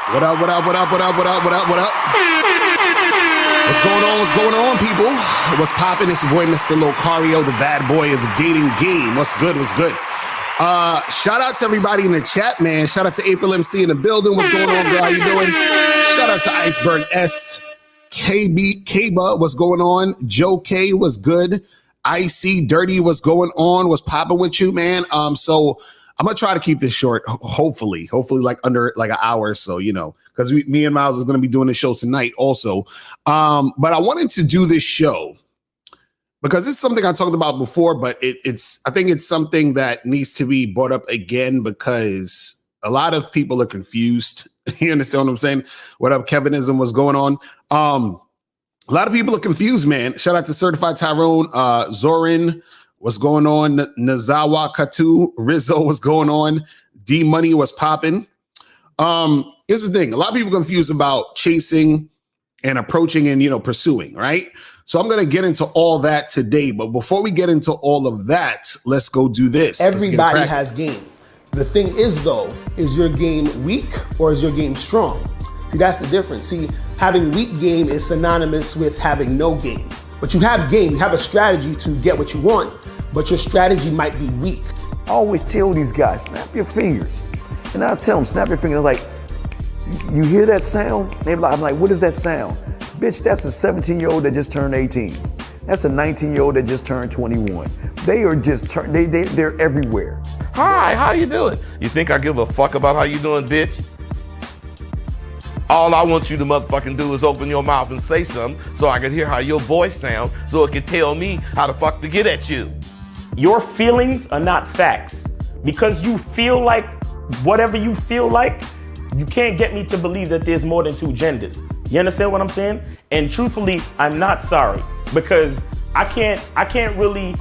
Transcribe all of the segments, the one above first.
What up, what up, what up, what up, what up, what up, what up? What's going on? What's going on, people? What's poppin'? It's your boy, Mr. Locario, the bad boy of the dating game. What's good? What's good? Shout out to everybody in the chat, man. Shout out to April MC in the building. What's going on, girl? How you doing? Shout out to Iceberg S. Kaba, what's going on? Joe K, was good. Icy Dirty, what's going on? What's popping with you, man? So I'm gonna try to keep this short, hopefully like under like an hour or so, you know, because me and Miles is gonna be doing the show tonight also. But I wanted to do this show because it's something I talked about before, but I think it's something that needs to be brought up again because a lot of people are confused. You understand what I'm saying? What up, Kevinism? What's going on? A lot of people are confused, man. Shout out to Certified Tyrone, Zorin. What's going on? Nazawa Katu, Rizzo, what's going on? D Money, was popping. Here's the thing. A lot of people are confused about chasing and approaching and, you know, pursuing, right? So I'm going to get into all that today. But before we get into all of that, let's go do this. Everybody has game. The thing is, though, is your game weak or is your game strong? See, that's the difference. See, having weak game is synonymous with having no game. But you have game, you have a strategy to get what you want, but your strategy might be weak. I always tell these guys, snap your fingers. And I tell them, snap your fingers. Like, you hear that sound? I'm like, what is that sound? Bitch, that's a 17-year-old that just turned 18. That's a 19-year-old that just turned 21. They are just, they're everywhere. Hi, how you doing? You think I give a fuck about how you doing, bitch? All I want you to motherfucking do is open your mouth and say something so I can hear how your voice sounds so it can tell me how the fuck to get at you. Your feelings are not facts. Because you feel like whatever you feel like, you can't get me to believe that there's more than two genders. You understand what I'm saying? And truthfully, I'm not sorry because I can't really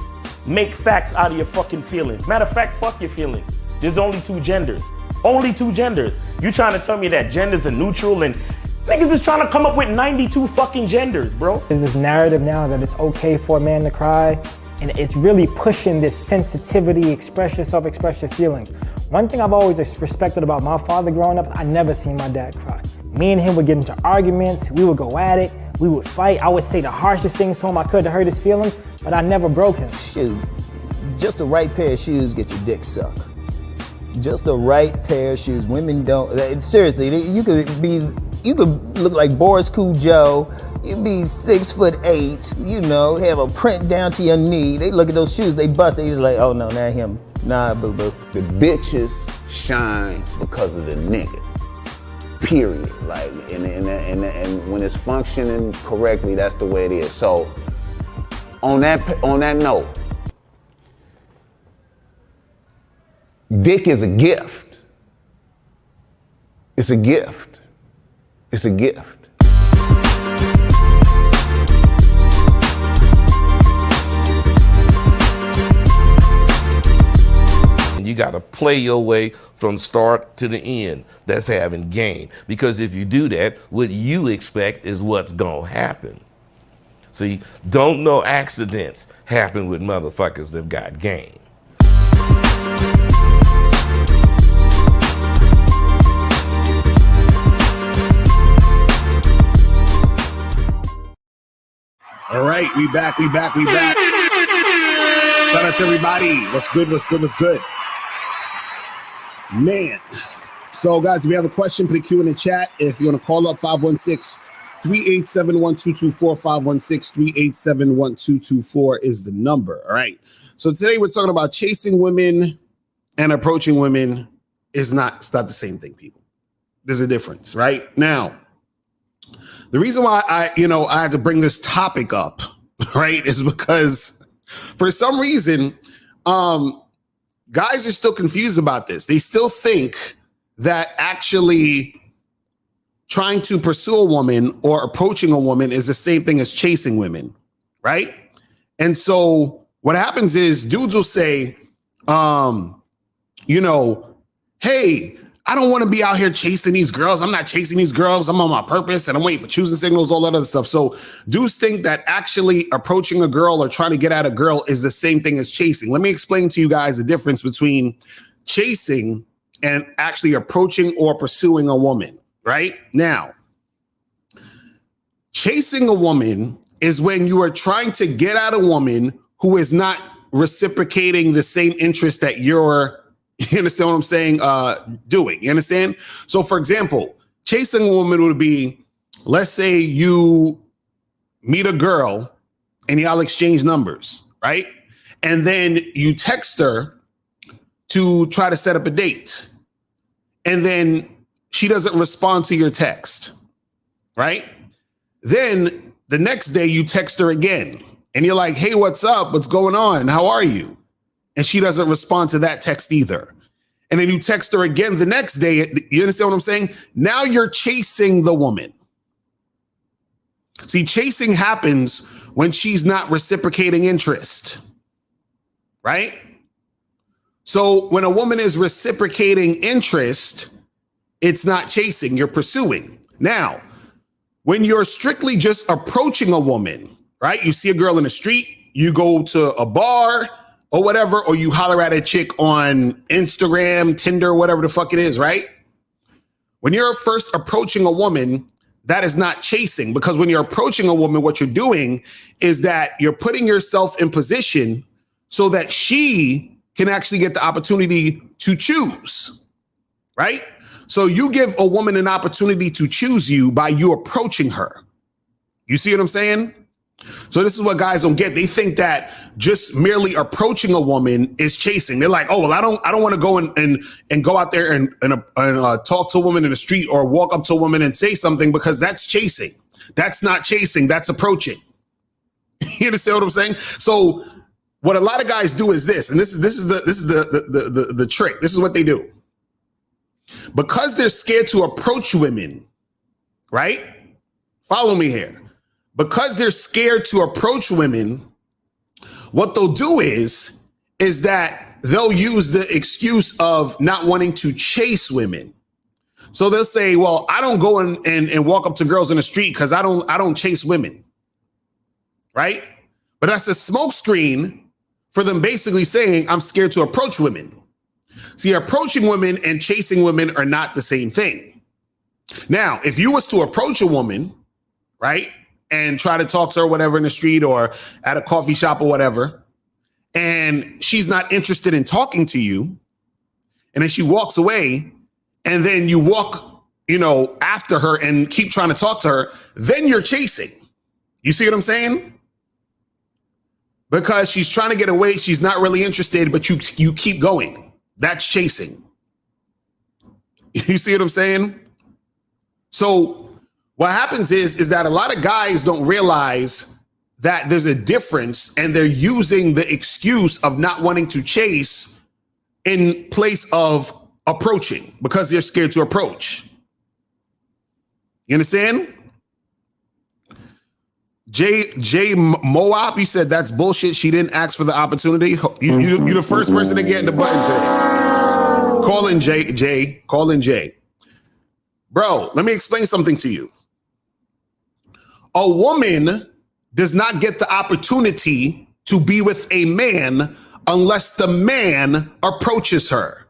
make facts out of your fucking feelings. Matter of fact, fuck your feelings. There's only two genders. Only two genders. You trying to tell me that genders are neutral and niggas is trying to come up with 92 fucking genders, bro. There's this narrative now that it's okay for a man to cry, and it's really pushing this sensitivity, express yourself, express your feelings. One thing I've always respected about my father growing up, I never seen my dad cry. Me and him would get into arguments, we would go at it, we would fight. I would say the harshest things to him I could to hurt his feelings, but I never broke him. Shoot, just the right pair of shoes get your dick sucked. Just the right pair of shoes. Women don't, seriously, you could look like Boris Joe. You'd be 6'8", you know, have a print down to your knee. They look at those shoes, they bust, they just like, oh no, not him. Nah, boo-boo. The bitches shine because of the nigga. Period. Like, and when it's functioning correctly, that's the way it is. So, on that note, dick is a gift. It's a gift. It's a gift. And you got to play your way from start to the end. That's having game. Because if you do that, what you expect is what's going to happen. See, don't no accidents happen with motherfuckers that got game. All right, we back. Shout out to everybody. What's good? Man. So, guys, if you have a question, put a Q in the chat. If you want to call up, 516-387-1224, 516-387-1224 is the number. All right. So today we're talking about chasing women and approaching women. It's not the same thing, people. There's a difference, right? Now, the reason why I had to bring this topic up, right, is because for some reason, guys are still confused about this. They still think that actually trying to pursue a woman or approaching a woman is the same thing as chasing women, right? And so what happens is dudes will say, hey, I don't want to be out here chasing these girls. I'm not chasing these girls. I'm on my purpose and I'm waiting for choosing signals, all that other stuff. So dudes think that actually approaching a girl or trying to get at a girl is the same thing as chasing. Let me explain to you guys the difference between chasing and actually approaching or pursuing a woman. right? Now, chasing a woman is when you are trying to get at a woman who is not reciprocating the same interest that you're, you understand what I'm saying, doing. You understand? So, for example, chasing a woman would be, let's say you meet a girl and y'all exchange numbers, right? And then you text her to try to set up a date. And then she doesn't respond to your text, right? Then the next day you text her again and you're like, hey, what's up? What's going on? How are you? And she doesn't respond to that text either. And then you text her again the next day. You understand what I'm saying? Now you're chasing the woman. See, chasing happens when she's not reciprocating interest, right? So when a woman is reciprocating interest, it's not chasing, you're pursuing. Now, when you're strictly just approaching a woman, right? You see a girl in the street, you go to a bar or whatever, or you holler at a chick on Instagram, Tinder, whatever the fuck it is, right? When you're first approaching a woman, that is not chasing, because when you're approaching a woman, what you're doing is that you're putting yourself in position so that she can actually get the opportunity to choose, right? So you give a woman an opportunity to choose you by you approaching her. You see what I'm saying? So this is what guys don't get. They think that just merely approaching a woman is chasing. They're like, oh, well, I don't want to go and go out there and talk to a woman in the street or walk up to a woman and say something, because that's chasing. That's not chasing. That's approaching. You understand what I'm saying? So what a lot of guys do is this, and this is the trick. This is what they do. Because they're scared to approach women, right? Follow me here. Because they're scared to approach women, what they'll do is that they'll use the excuse of not wanting to chase women. So they'll say, well, I don't go and walk up to girls in the street because I don't chase women, right? But that's a smokescreen for them basically saying, I'm scared to approach women. See, approaching women and chasing women are not the same thing. Now, if you was to approach a woman, right, and try to talk to her, whatever, in the street or at a coffee shop or whatever, and she's not interested in talking to you, and then she walks away, and then you walk, after her and keep trying to talk to her, then you're chasing. You see what I'm saying? Because she's trying to get away, she's not really interested, but you keep going. That's chasing. You see what I'm saying? So what happens is that a lot of guys don't realize that there's a difference, and they're using the excuse of not wanting to chase in place of approaching because they're scared to approach. You understand? J Moab, you said that's bullshit. She didn't ask for the opportunity. You're the first person to get in the button today. Call in Jay. Call in Jay. Bro, let me explain something to you. A woman does not get the opportunity to be with a man unless the man approaches her.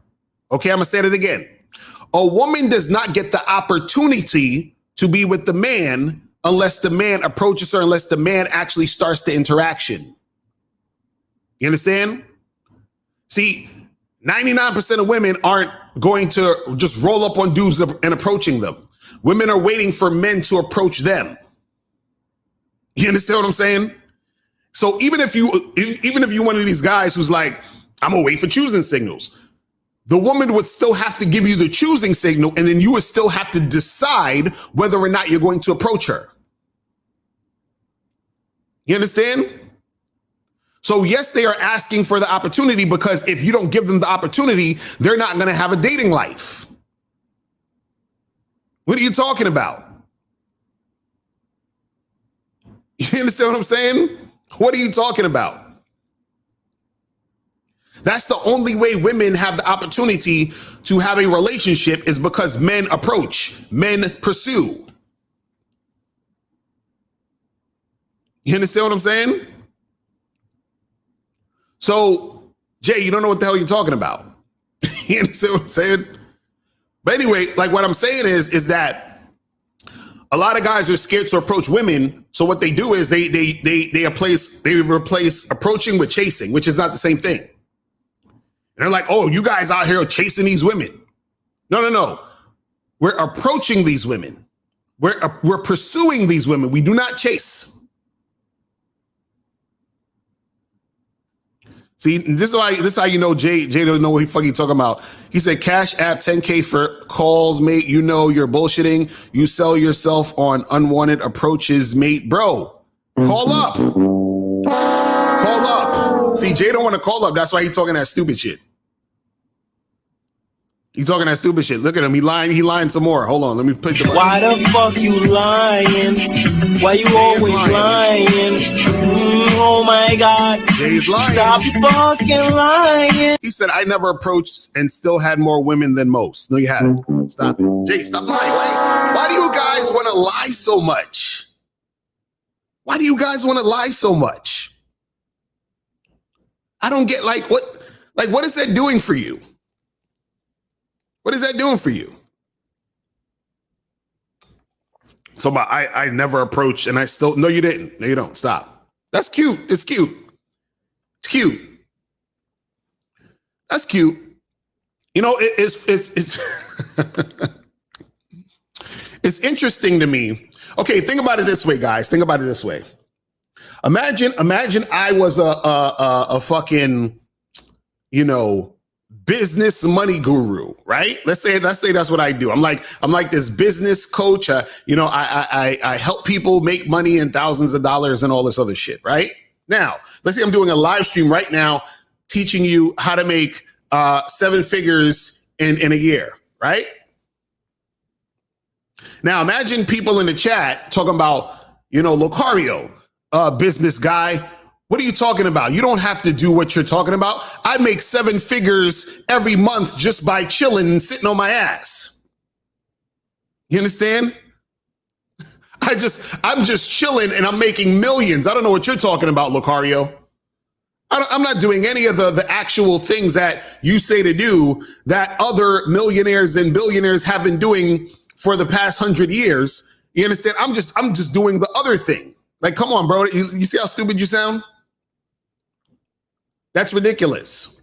Okay, I'm gonna say it again. A woman does not get the opportunity to be with the man unless the man approaches her, unless the man actually starts the interaction. You understand? See, 99% of women aren't going to just roll up on dudes and approaching them. Women are waiting for men to approach them. You understand what I'm saying? So even if you're one of these guys who's like, I'm gonna wait for choosing signals, the woman would still have to give you the choosing signal, and then you would still have to decide whether or not you're going to approach her. You understand? So yes, they are asking for the opportunity, because if you don't give them the opportunity, they're not going to have a dating life. What are you talking about? You understand what I'm saying? What are you talking about? That's the only way women have the opportunity to have a relationship, is because men approach, men pursue. You understand what I'm saying? So, Jay, you don't know what the hell you're talking about. You understand what I'm saying? But anyway, like what I'm saying is that a lot of guys are scared to approach women. So what they do is they replace approaching with chasing, which is not the same thing. And they're like, oh, you guys out here chasing these women. No. We're approaching these women. We're pursuing these women. We do not chase. See, this is how you know Jay don't know what he fucking talking about. He said, Cash App 10K for calls, mate. You know you're bullshitting. You sell yourself on unwanted approaches, mate. Bro, call up. Call up. See, Jay don't want to call up. That's why he's talking that stupid shit. He's talking that stupid shit. Look at him. He lying some more. Hold on. Let me put the Why the fuck you lying? Why you always lying? Oh my God. Jay's lying. Stop fucking lying. He said, I never approached and still had more women than most. No, you haven't. Stop it. Jay, stop lying. Why do you guys want to lie so much? Why do you guys want to lie so much? I don't get what is that doing for you? What is that doing for you? So I never approached and I still, no, you didn't. No, you don't. Stop. That's cute. It's cute. It's cute. That's cute. You know, it's it's interesting to me. Okay, think about it this way, guys. Think about it this way. Imagine I was a fucking, business money guru, right? Let's say that's what I do. I'm like this business coach. I help people make money in thousands of dollars and all this other shit, right? Now, let's say I'm doing a live stream right now, teaching you how to make 7 figures in a year, right? Now, imagine people in the chat talking about, Locario, business guy. What are you talking about? You don't have to do what you're talking about. I make 7 figures every month just by chilling and sitting on my ass. You understand? I'm just chilling and I'm making millions. I don't know what you're talking about, Locario. I'm not doing any of the actual things that you say to do that other millionaires and billionaires have been doing for the past 100 years. You understand? I'm just doing the other thing. Like, come on, bro. You see how stupid you sound? That's ridiculous.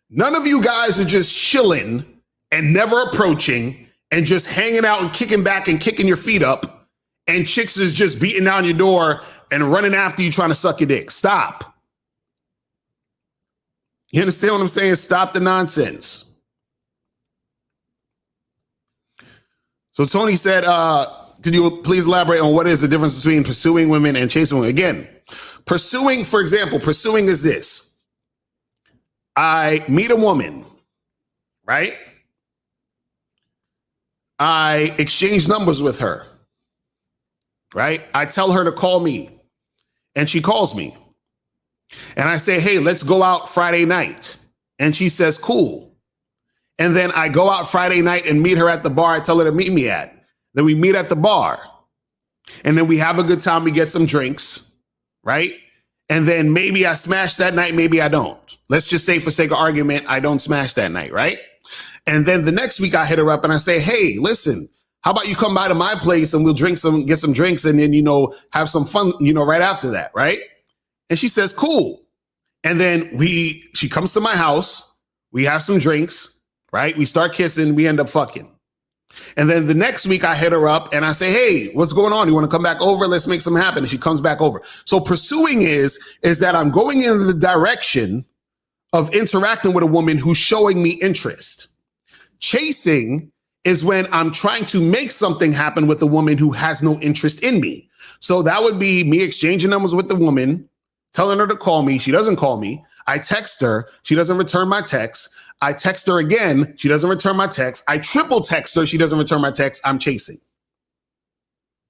None of you guys are just chilling and never approaching and just hanging out and kicking back and kicking your feet up, and chicks is just beating down your door and running after you trying to suck your dick. Stop. You understand what I'm saying? Stop the nonsense. So Tony said, could you please elaborate on what is the difference between pursuing women and chasing women? Again, pursuing, for example, pursuing is this. I meet a woman, right? I exchange numbers with her, right? I tell her to call me, and she calls me. And I say, hey, let's go out Friday night. And she says, cool. And then I go out Friday night and meet her at the bar I tell her to meet me at. Then we meet at the bar. And then we have a good time. We get some drinks, right? And then maybe I smash that night, maybe I don't. Let's just say for sake of argument, I don't smash that night, right? And then the next week I hit her up and I say, hey, listen, how about you come by to my place and we'll get some drinks and then, have some fun, right after that, right? And she says, cool. And then she comes to my house, we have some drinks, right? We start kissing, we end up fucking. And then the next week I hit her up and I say, hey, what's going on? You want to come back over? Let's make something happen. And she comes back over. So pursuing is that I'm going in the direction of interacting with a woman who's showing me interest. Chasing is when I'm trying to make something happen with a woman who has no interest in me. So that would be me exchanging numbers with the woman, telling her to call me. She doesn't call me. I text her. She doesn't return my text. I text her again. She doesn't return my text. I triple text her. She doesn't return my text. I'm chasing.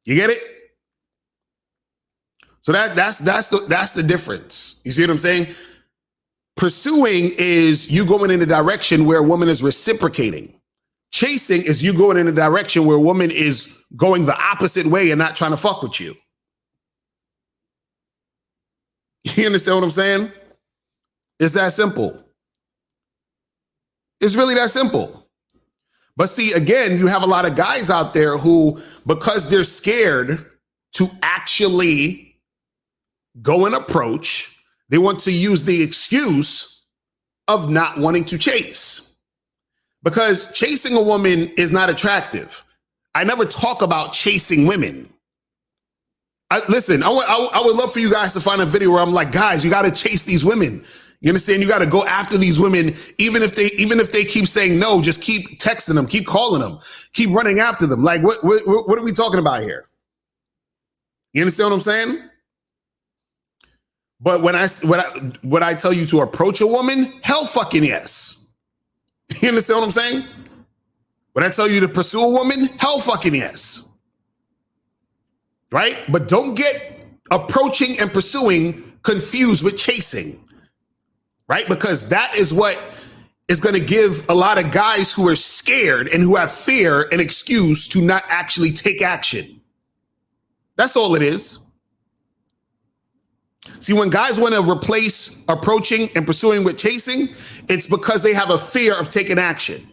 You get it? So that's the difference. You see what I'm saying? Pursuing is you going in a direction where a woman is reciprocating. Chasing is you going in a direction where a woman is going the opposite way and not trying to fuck with you. You understand what I'm saying? It's that simple. It's really that simple. But see, again, you have a lot of guys out there who, because they're scared to actually go and approach, they want to use the excuse of not wanting to chase. Because chasing a woman is not attractive. I never talk about chasing women. Listen, I would love for you guys to find a video where I'm like, guys, you got to chase these women. You understand? You got to go after these women, even if they keep saying no. Just keep texting them, keep calling them, keep running after them. Like, what are we talking about here? You understand what I'm saying? But when I tell you to approach a woman, hell fucking yes. You understand what I'm saying? When I tell you to pursue a woman, hell fucking yes. Right? But don't get approaching and pursuing confused with chasing. Right? Because that is what is going to give a lot of guys who are scared and who have fear an excuse to not actually take action. That's all it is. See, when guys want to replace approaching and pursuing with chasing, it's because they have a fear of taking action.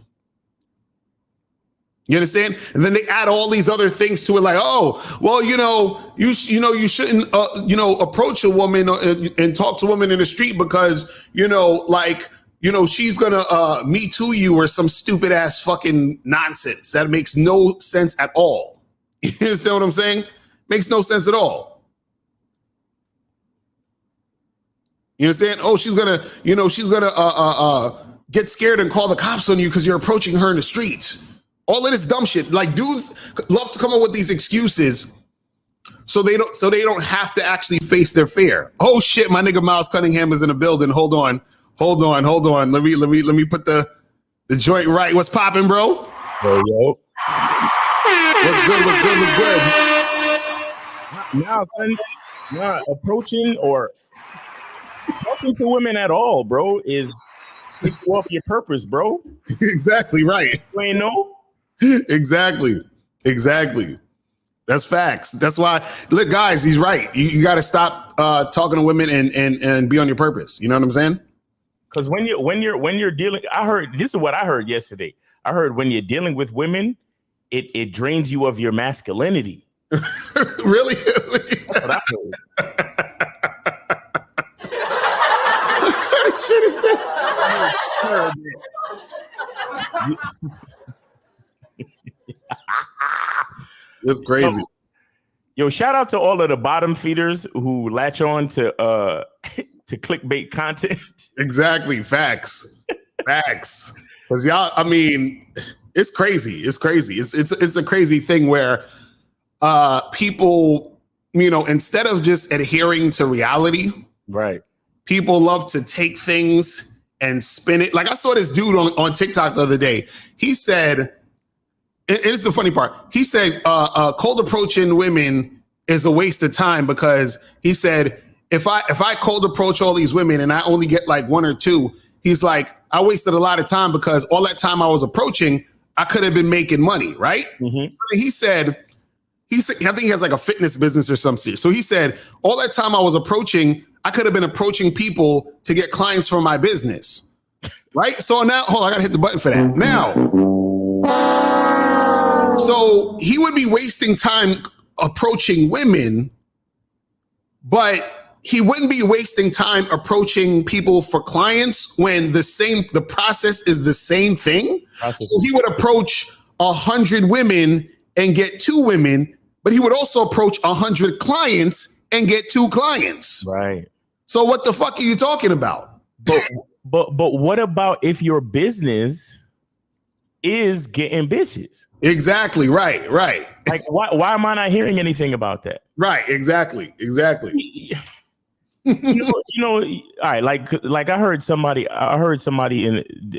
You understand? And then they add all these other things to it, like, oh, well, you shouldn't, approach a woman and talk to a woman in the street because, she's gonna me too you or some stupid ass fucking nonsense that makes no sense at all. You understand what I'm saying? Makes no sense at all. You understand? Oh, she's gonna get scared and call the cops on you because you're approaching her in the streets. All of this dumb shit. Like, dudes love to come up with these excuses so they don't have to actually face their fear. Oh shit, my nigga Miles Cunningham is in the building. Hold on. Let me put the joint right. What's popping, bro? Yo. What's good? Now, son, not approaching or talking to women at all, bro, takes you off your purpose, bro. Exactly right. You ain't know? Exactly. That's facts. That's why, look, guys, he's right. You got to stop talking to women and be on your purpose. You know what I'm saying? Because when you're dealing, this is what I heard yesterday. I heard when you're dealing with women, it drains you of your masculinity. Really? That's what I heard. What shit is this? It's crazy. Yo, shout out to all of the bottom feeders who latch on to clickbait content. Exactly. Facts. Because y'all, I mean, it's crazy. It's a crazy thing where people, instead of just adhering to reality, right? People love to take things and spin it. Like, I saw this dude on TikTok the other day. He said, and it's the funny part. He said, cold approaching women is a waste of time because he said, if I cold approach all these women and I only get like one or two, he's like, I wasted a lot of time because all that time I was approaching, I could have been making money, right? Mm-hmm. So he said, I think he has like a fitness business or something. So he said, all that time I was approaching, I could have been approaching people to get clients for my business, right? So now, hold on, I gotta hit the button for that. Now, so he would be wasting time approaching women, but he wouldn't be wasting time approaching people for clients when the process is the same thing. So he would approach 100 women and get 2 women, but he would also approach 100 clients and get 2 clients. Right. So what the fuck are you talking about? But what about if your business is getting bitches? Exactly. Right. Like, why am I not hearing anything about that? Right. Exactly. All right. Like I heard somebody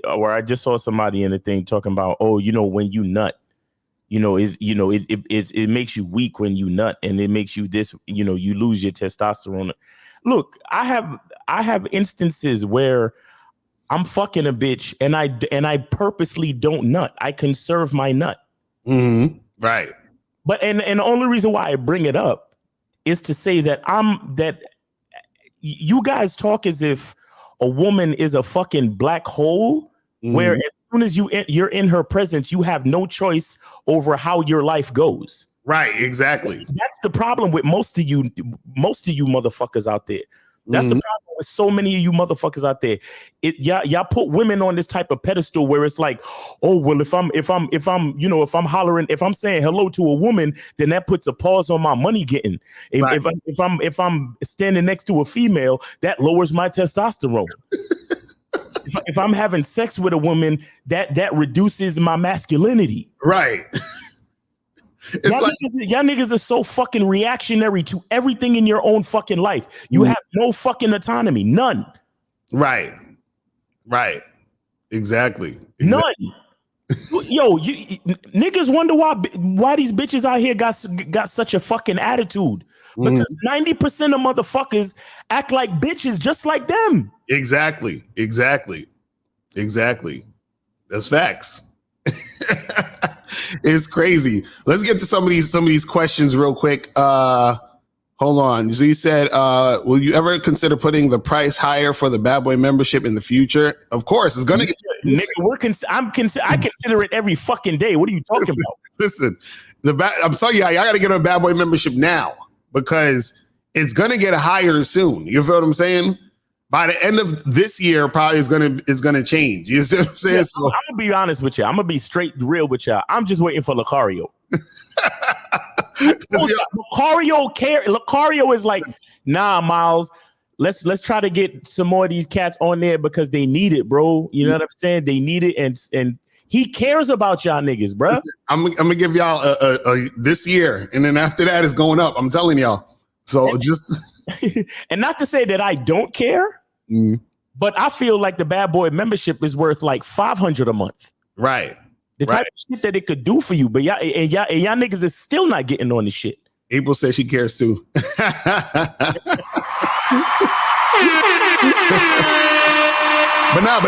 or I just saw somebody in the thing talking about, when you nut, it makes you weak when you nut, and it makes you this, you lose your testosterone. Look, I have instances where I'm fucking a bitch and I purposely don't nut. I conserve my nut. Mm-hmm. Right. But and the only reason why I bring it up is to say that you guys talk as if a woman is a fucking black hole, where as soon as you're in her presence, you have no choice over how your life goes. Right, exactly. That's the problem with most of you motherfuckers out there. That's the problem with so many of you motherfuckers out there. Y'all put women on this type of pedestal where it's like, oh well, if I'm hollering, if I'm saying hello to a woman, then that puts a pause on my money getting. If I'm standing next to a female, that lowers my testosterone. if I'm having sex with a woman, that reduces my masculinity. Right. Y'all niggas are so fucking reactionary to everything in your own fucking life. You have no fucking autonomy. None. Right. Exactly. None. Yo, niggas wonder why these bitches out here got such a fucking attitude. Because 90% of motherfuckers act like bitches just like them. Exactly. That's facts. It's crazy. Let's get to some of these questions real quick. Hold on. So you said, will you ever consider putting the price higher for the Bad Boy membership in the future? Of course, it's gonna get. Nigga, I consider it every fucking day. What are you talking about? Listen, I'm telling you, I got to get a Bad Boy membership now because it's gonna get higher soon. You feel what I'm saying? By the end of this year, probably is gonna change. You see what I'm saying? Yeah, so, I'm gonna be honest with you. I'm gonna be straight real with y'all. I'm just waiting for Locario. Locario is like, nah, Miles. Let's try to get some more of these cats on there because they need it, bro. You know what I'm saying? They need it, and he cares about y'all niggas, bro. Listen, I'm gonna give y'all a this year, and then after that, it's going up. I'm telling y'all. So just and not to say that I don't care. But I feel like the Bad Boy membership is worth like $500 a month. Right. The type of shit that it could do for you. But y'all niggas is still not getting on the shit. April says she cares too. But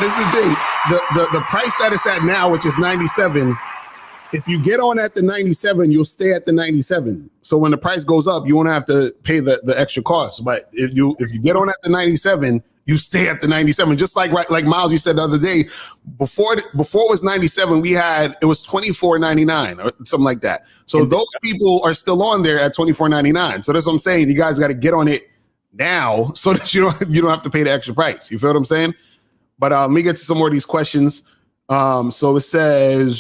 this is the thing. The price that it's at now, which is 97. If you get on at the 97, you'll stay at the 97. So when the price goes up, you won't have to pay the extra cost. But if you get on at the 97, you stay at the 97. Just like Miles, you said the other day, before it was 97, it was $24.99 or something like that. So those people are still on there at $24.99. So that's what I'm saying. You guys got to get on it now so that you don't have to pay the extra price. You feel what I'm saying? But let me get to some more of these questions. So it says,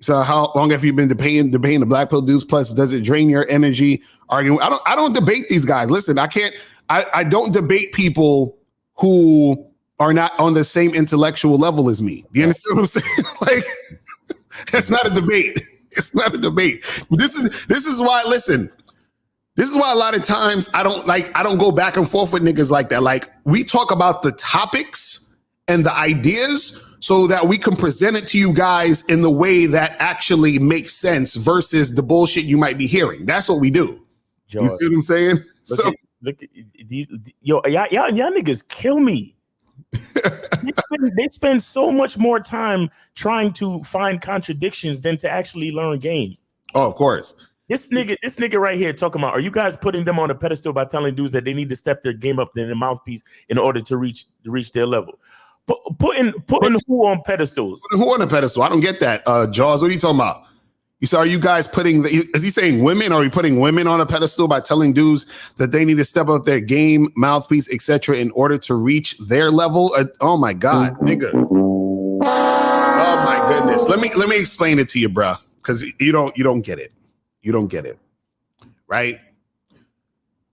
so how long have you been debating the black pill dudes? Plus, does it drain your energy arguing? I don't debate these guys. Listen, I don't debate people who are not on the same intellectual level as me. Do you understand what I'm saying? Like, it's not a debate. It's not a debate. This is why, listen, this is why a lot of times I don't go back and forth with niggas like that. Like, we talk about the topics and the ideas so that we can present it to you guys in the way that actually makes sense versus the bullshit you might be hearing. That's what we do. You see what I'm saying? Look, y'all niggas kill me. They spend so much more time trying to find contradictions than to actually learn game. Oh, of course. This nigga right here talking about, are you guys putting them on a pedestal by telling dudes that they need to step their game up in their mouthpiece in order to reach their level? Putting who on pedestals? Putting who on a pedestal? I don't get that. Jaws, what are you talking about? You said, are you guys is he saying women? Are we putting women on a pedestal by telling dudes that they need to step up their game, mouthpiece, etc., in order to reach their level? Oh my God, nigga. Oh my goodness. Let me explain it to you, bro, because you don't get it. You don't get it, right?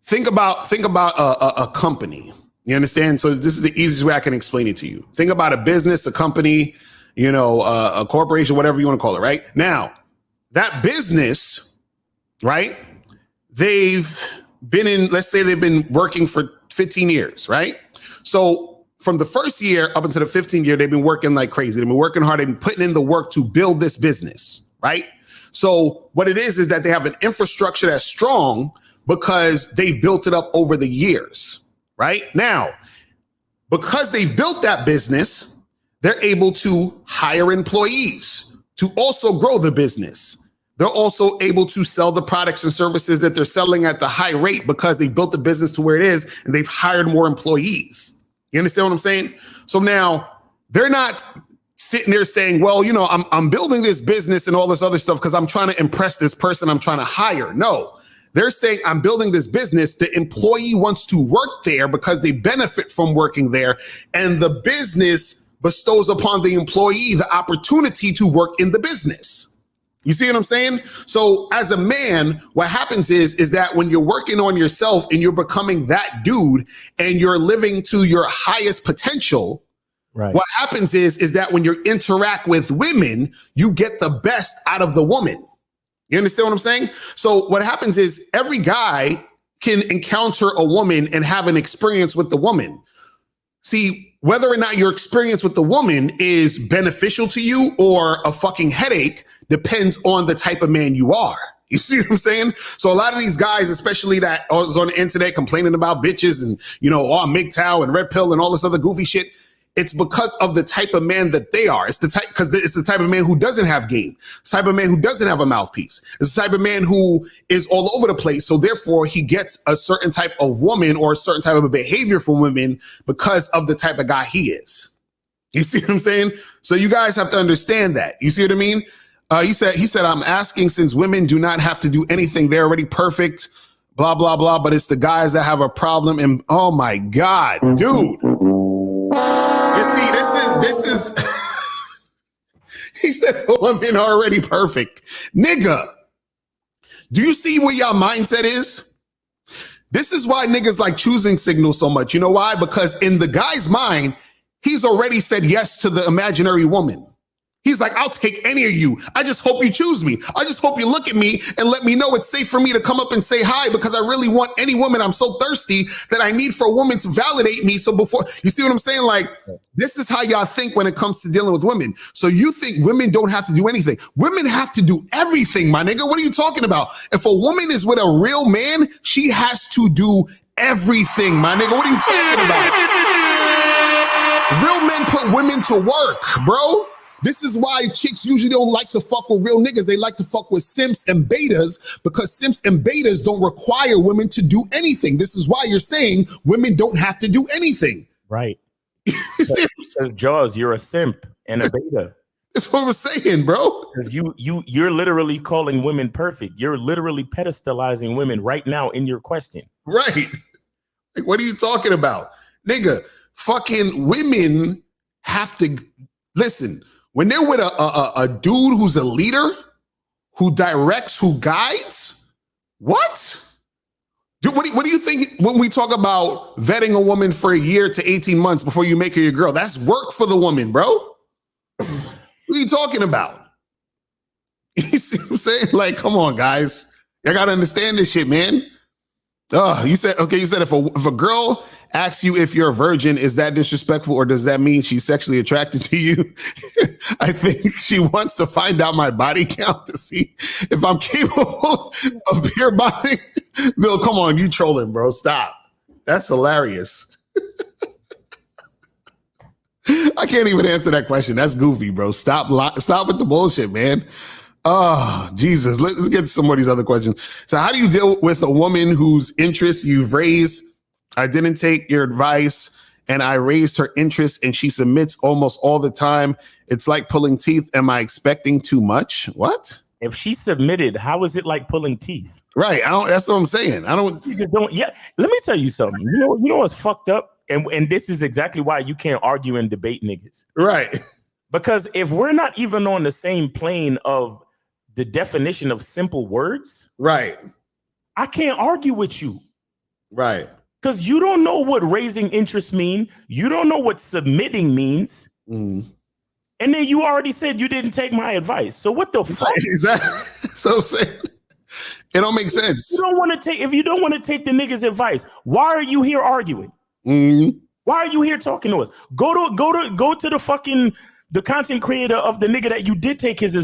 Think about a company. You understand? So this is the easiest way I can explain it to you. Think about a business, a company, a corporation, whatever you want to call it, right? Now, that business, right? They've been let's say they've been working for 15 years, right? So from the first year up until the 15th year, they've been working like crazy. They've been working hard. They've been putting in the work to build this business, right? So what it is that they have an infrastructure that's strong because they've built it up over the years, right? Now, because they've built that business, they're able to hire employees to also grow the business. They're also able to sell the products and services that they're selling at the high rate because they built the business to where it is and they've hired more employees. You understand what I'm saying? So now they're not sitting there saying, well, you know, I'm building this business and all this other stuff because I'm trying to impress this person I'm trying to hire. No, they're saying I'm building this business. The employee wants to work there because they benefit from working there. And the business bestows upon the employee the opportunity to work in the business. You see what I'm saying? So as a man, what happens is that when you're working on yourself and you're becoming that dude and you're living to your highest potential, right. What happens is that when you interact with women, you get the best out of the woman. You understand what I'm saying? So what happens is every guy can encounter a woman and have an experience with the woman. See, whether or not your experience with the woman is beneficial to you or a fucking headache depends on the type of man you are. You see what I'm saying? So a lot of these guys, especially that was on the internet complaining about bitches and, you know, MGTOW and red pill and all this other goofy shit, it's because of the type of man that they are. It's the type, because it's the type of man who doesn't have game. It's the type of man who doesn't have a mouthpiece. It's the type of man who is all over the place. So therefore he gets a certain type of woman or a certain type of behavior from women because of the type of guy he is. You see what I'm saying? So you guys have to understand that. You see what I mean? He said, I'm asking since women do not have to do anything. They're already perfect, blah, blah, blah. But it's the guys that have a problem. And oh my God, dude. You see, this is, he said the women are already perfect. Nigga, do you see where your mindset is? This is why niggas like choosing signals so much. You know why? Because in the guy's mind, he's already said yes to the imaginary woman. He's like, I'll take any of you. I just hope you choose me. I just hope you look at me and let me know it's safe for me to come up and say hi because I really want any woman. I'm so thirsty that I need for a woman to validate me. So before, you see what I'm saying? Like, this is how y'all think when it comes to dealing with women. So you think women don't have to do anything. Women have to do everything, my nigga. What are you talking about? If a woman is with a real man, she has to do everything, my nigga. What are you talking about? Real men put women to work, bro. This is why chicks usually don't like to fuck with real niggas. They like to fuck with simps and betas because simps and betas don't require women to do anything. This is why you're saying women don't have to do anything. Right. Jaws, you're a simp and a beta. That's what I'm saying, bro. Because you're literally calling women perfect. You're literally pedestalizing women right now in your question. Right. Like, what are you talking about? Nigga, fucking women have to listen. When they're with a dude who's a leader, who directs, who guides, what? Dude, what do you think when we talk about vetting a woman for a year to 18 months before you make her your girl? That's work for the woman, bro. What are you talking about? You see what I'm saying? Like, come on, guys. I gotta understand this shit, man. Oh, you said if a girl asks you if you're a virgin, is that disrespectful or does that mean she's sexually attracted to you? I think she wants to find out my body count to see if I'm capable of beer bonding. Bill, come on, you trolling, bro. Stop. That's hilarious. I can't even answer that question. That's goofy, bro. Stop with the bullshit, man. Oh, Jesus. Let's get to some of these other questions. So how do you deal with a woman whose interests you've raised? I didn't take your advice and I raised her interest and she submits almost all the time. It's like pulling teeth. Am I expecting too much? What? If she submitted, how is it like pulling teeth? Right. That's what I'm saying. Yeah. Let me tell you something. You know what's fucked up? And this is exactly why you can't argue and debate niggas. Right. Because if we're not even on the same plane of the definition of simple words, right, I can't argue with you. Right. Because you don't know what raising interest mean. You don't know what submitting means. Mm. And then you already said you didn't take my advice. So what the fuck? Exactly. So I'm saying, it don't make sense. If you don't want to take the nigga's advice, why are you here arguing? Mm. Why are you here talking to us? Go to the content creator of the nigga that you did take his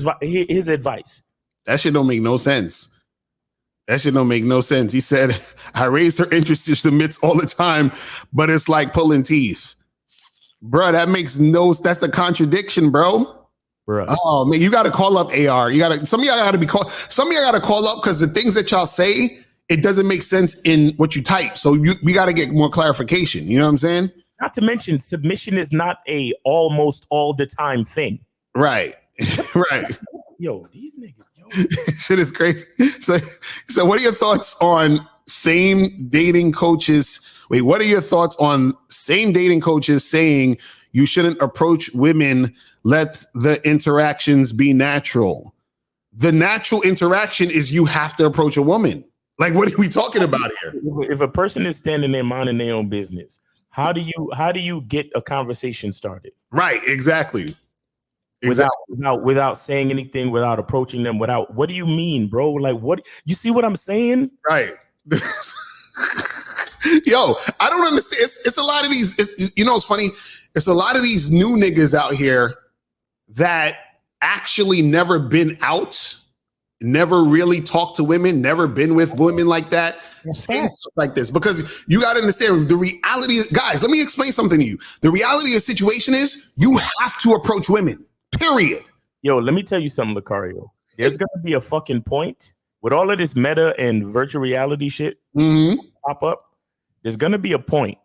advice. That shit don't make no sense. That shit don't make no sense. He said, I raised her interest, she submits all the time, but it's like pulling teeth. Bro, that's a contradiction, bro. Bruh. Oh man, you gotta call up AR. Some of y'all gotta call up because the things that y'all say, it doesn't make sense in what you type. So we gotta get more clarification. You know what I'm saying? Not to mention, submission is not a almost all the time thing. Right. Right. Yo, these niggas, yo. Shit is crazy. So what are your thoughts on same dating coaches? Wait, what are your thoughts on same dating coaches saying you shouldn't approach women, let the interactions be natural? The natural interaction is you have to approach a woman. Like, what are we talking about here? If a person is standing there minding their own business, how do you get a conversation started? Right, exactly. Without saying anything, without approaching them, what do you mean, bro? Like, what, you see what I'm saying? Right. Yo, I don't understand. It's a lot of these, it's funny. It's a lot of these new niggas out here that actually never been out, never really talked to women, never been with women like that, saying stuff like this. Because you got to understand the reality is, guys, let me explain something to you. The reality of the situation is you have to approach women, period. Yo, let me tell you something, Locario. There's going to be a fucking point with all of this meta and virtual reality shit pop up. There's going to be a point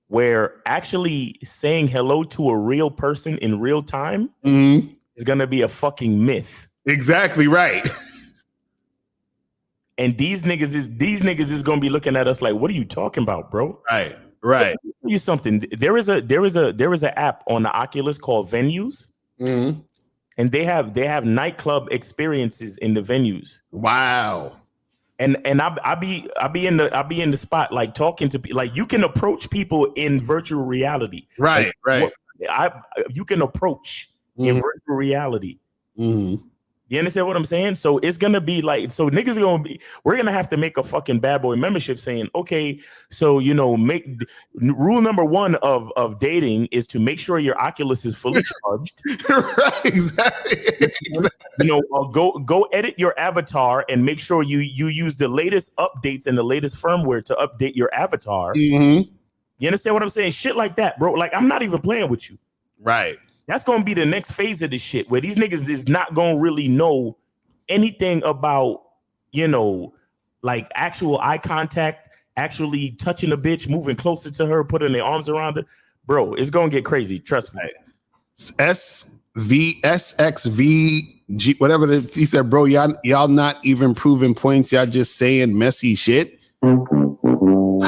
where actually saying hello to a real person in real time is going to be a fucking myth. Exactly right. And these niggas is going to be looking at us like, what are you talking about, bro? Right. So let me tell you something. There is an app on the Oculus called Venues. And they have nightclub experiences in the venues. Wow. And I be in the spot, like talking to people. Like, you can approach people in virtual reality. Right, like, you can approach in virtual reality. You understand what I'm saying? So it's gonna be like, so niggas we're gonna have to make a fucking bad boy membership saying, okay, so make rule number 1 of dating is to make sure your Oculus is fully charged. Right, exactly. Go edit your avatar and make sure you use the latest updates and the latest firmware to update your avatar. You understand what I'm saying? Shit like that, bro. Like, I'm not even playing with you. Right. That's going to be the next phase of this shit, where these niggas is not going to really know anything about, like actual eye contact, actually touching a bitch, moving closer to her, putting their arms around her. Bro, it's going to get crazy. Trust me. SXVG, whatever he said, bro, y'all not even proving points. Y'all just saying messy shit. Call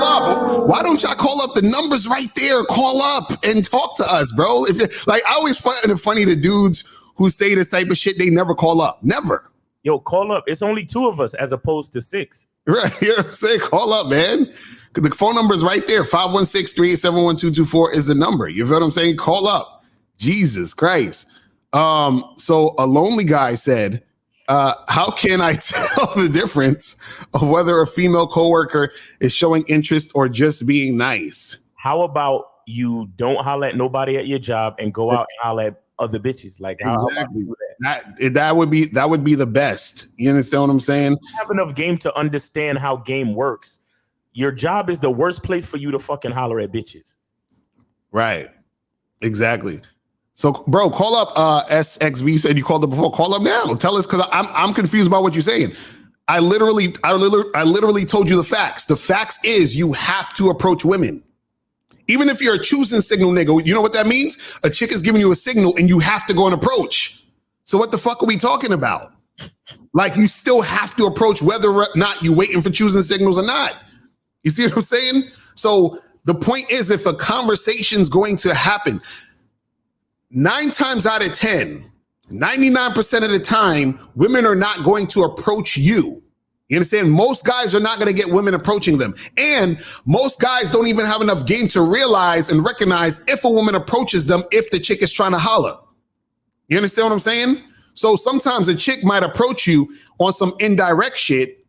up. Why don't y'all call up? The number's right there. Call up and talk to us, bro. I always find it funny, the dudes who say this type of shit, they never call up. Never. Yo, call up. It's only 2 of us as opposed to 6. Right. You know what I'm saying? Call up, man. The phone number is right there. 516-387-1224 is the number. You feel what I'm saying? Call up. Jesus Christ. So a lonely guy said, how can I tell the difference of whether a female coworker is showing interest or just being nice? How about you don't holler at nobody at your job and go out and holler at other bitches? Like, exactly. That would be the best. You understand what I'm saying? You have enough game to understand how game works. Your job is the worst place for you to fucking holler at bitches. Right. Exactly. So, bro, call up SXV. Said you called up before. Call up now. Tell us, because I'm confused about what you're saying. I literally told you the facts. The facts is you have to approach women. Even if you're a choosing signal nigga, you know what that means? A chick is giving you a signal and you have to go and approach. So what the fuck are we talking about? Like, you still have to approach whether or not you waiting for choosing signals or not. You see what I'm saying? So the point is, if a conversation's going to happen, 9 times out of 10, 99% of the time, women are not going to approach you. You understand? Most guys are not going to get women approaching them. And most guys don't even have enough game to realize and recognize if a woman approaches them, if the chick is trying to holler. You understand what I'm saying? So sometimes a chick might approach you on some indirect shit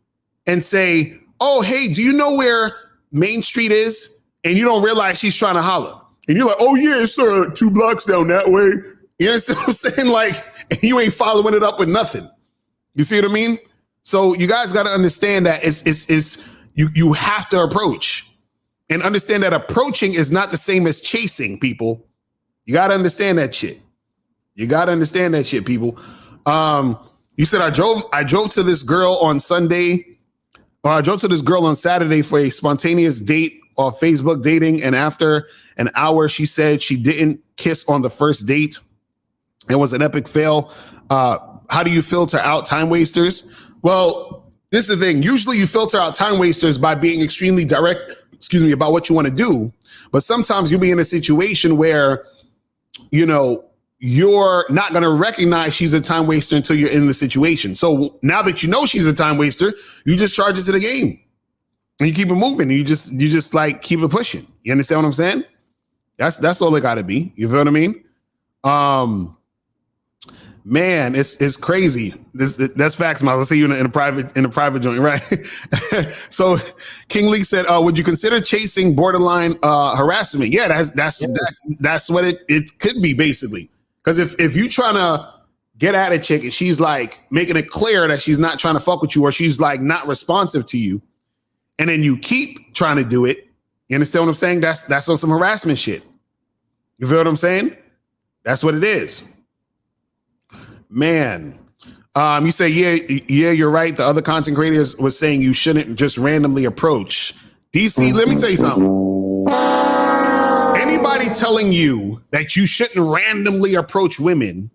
and say, oh, hey, do you know where Main Street is? And you don't realize she's trying to holler. And you're like, oh, yeah, it's 2 blocks down that way. You understand what I'm saying? Like, and you ain't following it up with nothing. You see what I mean? So you guys got to understand that you have to approach, and understand that approaching is not the same as chasing, people. You got to understand that shit. You got to understand that shit, people. You said I drove to this girl on Sunday. Or I drove to this girl on Saturday for a spontaneous date off Facebook dating, and after an hour, she said she didn't kiss on the first date. It was an epic fail. How do you filter out time wasters? Well, this is the thing. Usually you filter out time wasters by being extremely direct, about what you want to do. But sometimes you'll be in a situation where, you know, you're not going to recognize she's a time waster until you're in the situation. So now that you know she's a time waster, you just charge it to the game and you keep it moving. And you just like keep it pushing. You understand what I'm saying? That's all it got to be. You feel what I mean? Man, it's crazy. That's facts, Miles. I'll see you in a private joint, right? So King Lee said, would you consider chasing borderline harassment? Yeah, that's what it could be, basically. Because if you trying to get at a chick and she's like making it clear that she's not trying to fuck with you, or she's like not responsive to you, and then you keep trying to do it, you understand what I'm saying? That's on some harassment shit. You feel what I'm saying? That's what it is. Man, you say, yeah, you're right. The other content creators was saying you shouldn't just randomly approach. DC, let me tell you something. Anybody telling you that you shouldn't randomly approach women,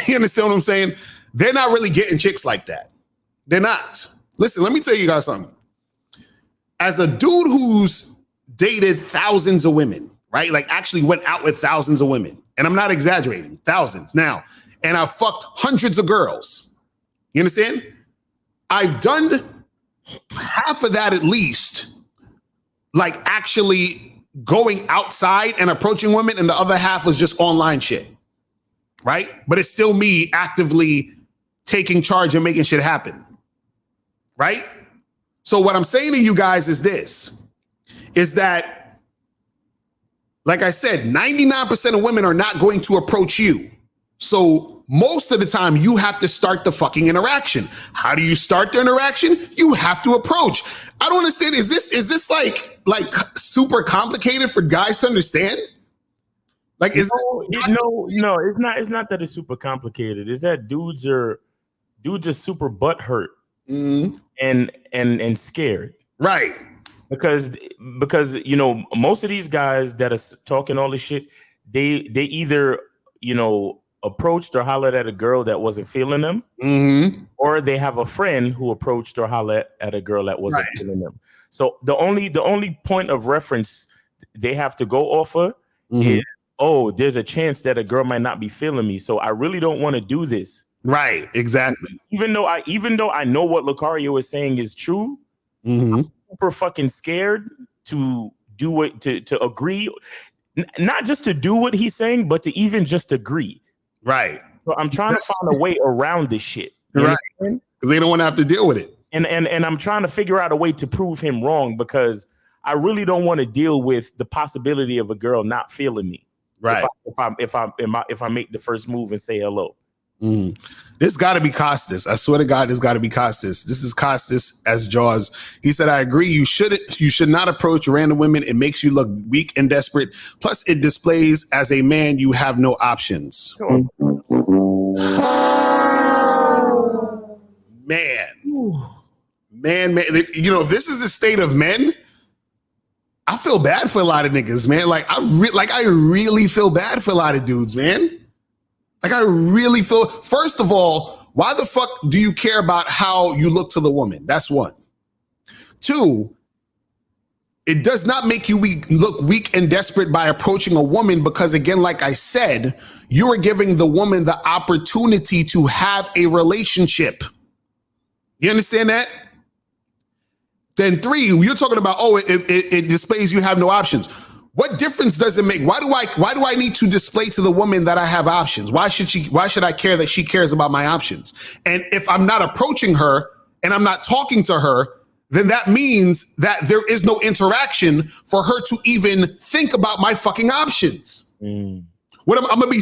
you understand what I'm saying? They're not really getting chicks like that. They're not. Listen, let me tell you guys something. As a dude who's dated thousands of women, right? Like actually went out with thousands of women. And I'm not exaggerating, thousands. Now, and I've fucked hundreds of girls. You understand? I've done half of that at least, like actually going outside and approaching women, and the other half was just online shit, right? But it's still me actively taking charge and making shit happen, right? So what I'm saying to you guys is this, is that, like I said, 99% of women are not going to approach you. So most of the time you have to start the fucking interaction. How do you start the interaction? You have to approach. I don't understand. Is this like super complicated for guys to understand? Like, is no, it's not that it's super complicated. It's that dudes are super butthurt and scared. Right. Because you know, most of these guys that are talking all this shit, they either, you know, approached or hollered at a girl that wasn't feeling them, or they have a friend who approached or hollered at a girl that wasn't feeling them. So the only point of reference they have to go off of is, oh, there's a chance that a girl might not be feeling me, so I really don't want to do this. Right, exactly. Even though I know what Locario is saying is true, I'm super fucking scared to do it, to agree, not just to do what he's saying, but to even just agree. Right. So I'm trying to find a way around this shit. Right. Because they don't want to have to deal with it. And I'm trying to figure out a way to prove him wrong, because I really don't want to deal with the possibility of a girl not feeling me. Right. If I make the first move and say hello. This got to be Costas. I swear to God, this got to be Costas. This is Costas as Jaws. He said, I agree. You should not approach random women. It makes you look weak and desperate. Plus, it displays as a man you have no options. Man. You know, if this is the state of men, I feel bad for a lot of niggas, man. Like I really feel bad for a lot of dudes, man. Like I really feel, first of all, why the fuck do you care about how you look to the woman? That's one. Two, it does not make you look weak and desperate by approaching a woman, because again, like I said, you are giving the woman the opportunity to have a relationship. You understand that? Then three, you're talking about, oh, it displays you have no options. What difference does it make? Why do I need to display to the woman that I have options? Why should I care that she cares about my options? And if I'm not approaching her and I'm not talking to her, then that means that there is no interaction for her to even think about my fucking options. What I'm gonna be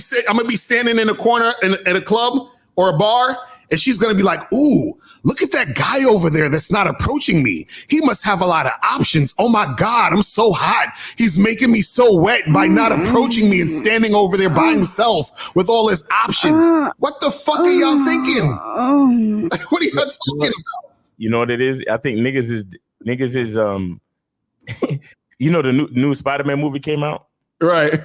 standing in a corner at a club or a bar, and she's gonna be like, ooh, look at that guy over there that's not approaching me. He must have a lot of options. Oh my God, I'm so hot. He's making me so wet by not approaching me and standing over there by himself with all his options. What the fuck are y'all thinking? What are y'all talking about? You know what it is? I think niggas is You know the new Spider-Man movie came out? Right.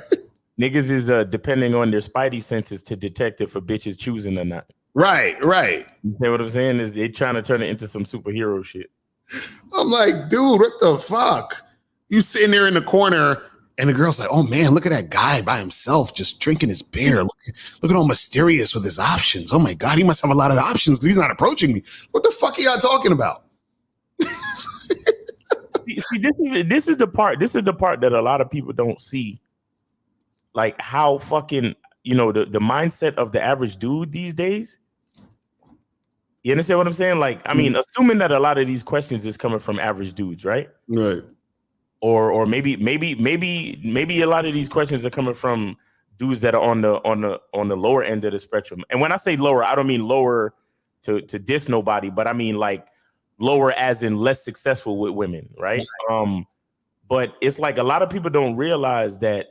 Niggas is depending on their spidey senses to detect if a bitch is choosing or not. Right. You know what I'm saying? Is they trying to turn it into some superhero shit. I'm like, dude, what the fuck? You sitting there in the corner and the girl's like, oh man, look at that guy by himself just drinking his beer. Look at all mysterious with his options. Oh my God, he must have a lot of options because he's not approaching me. What the fuck are y'all talking about? See, this is the part that a lot of people don't see. Like how fucking, the mindset of the average dude these days. You understand what I'm saying? Like, I mean, assuming that a lot of these questions is coming from average dudes, right? Right. Or maybe a lot of these questions are coming from dudes that are on the lower end of the spectrum. And when I say lower, I don't mean lower to diss nobody, but I mean like lower as in less successful with women, right? But it's like a lot of people don't realize that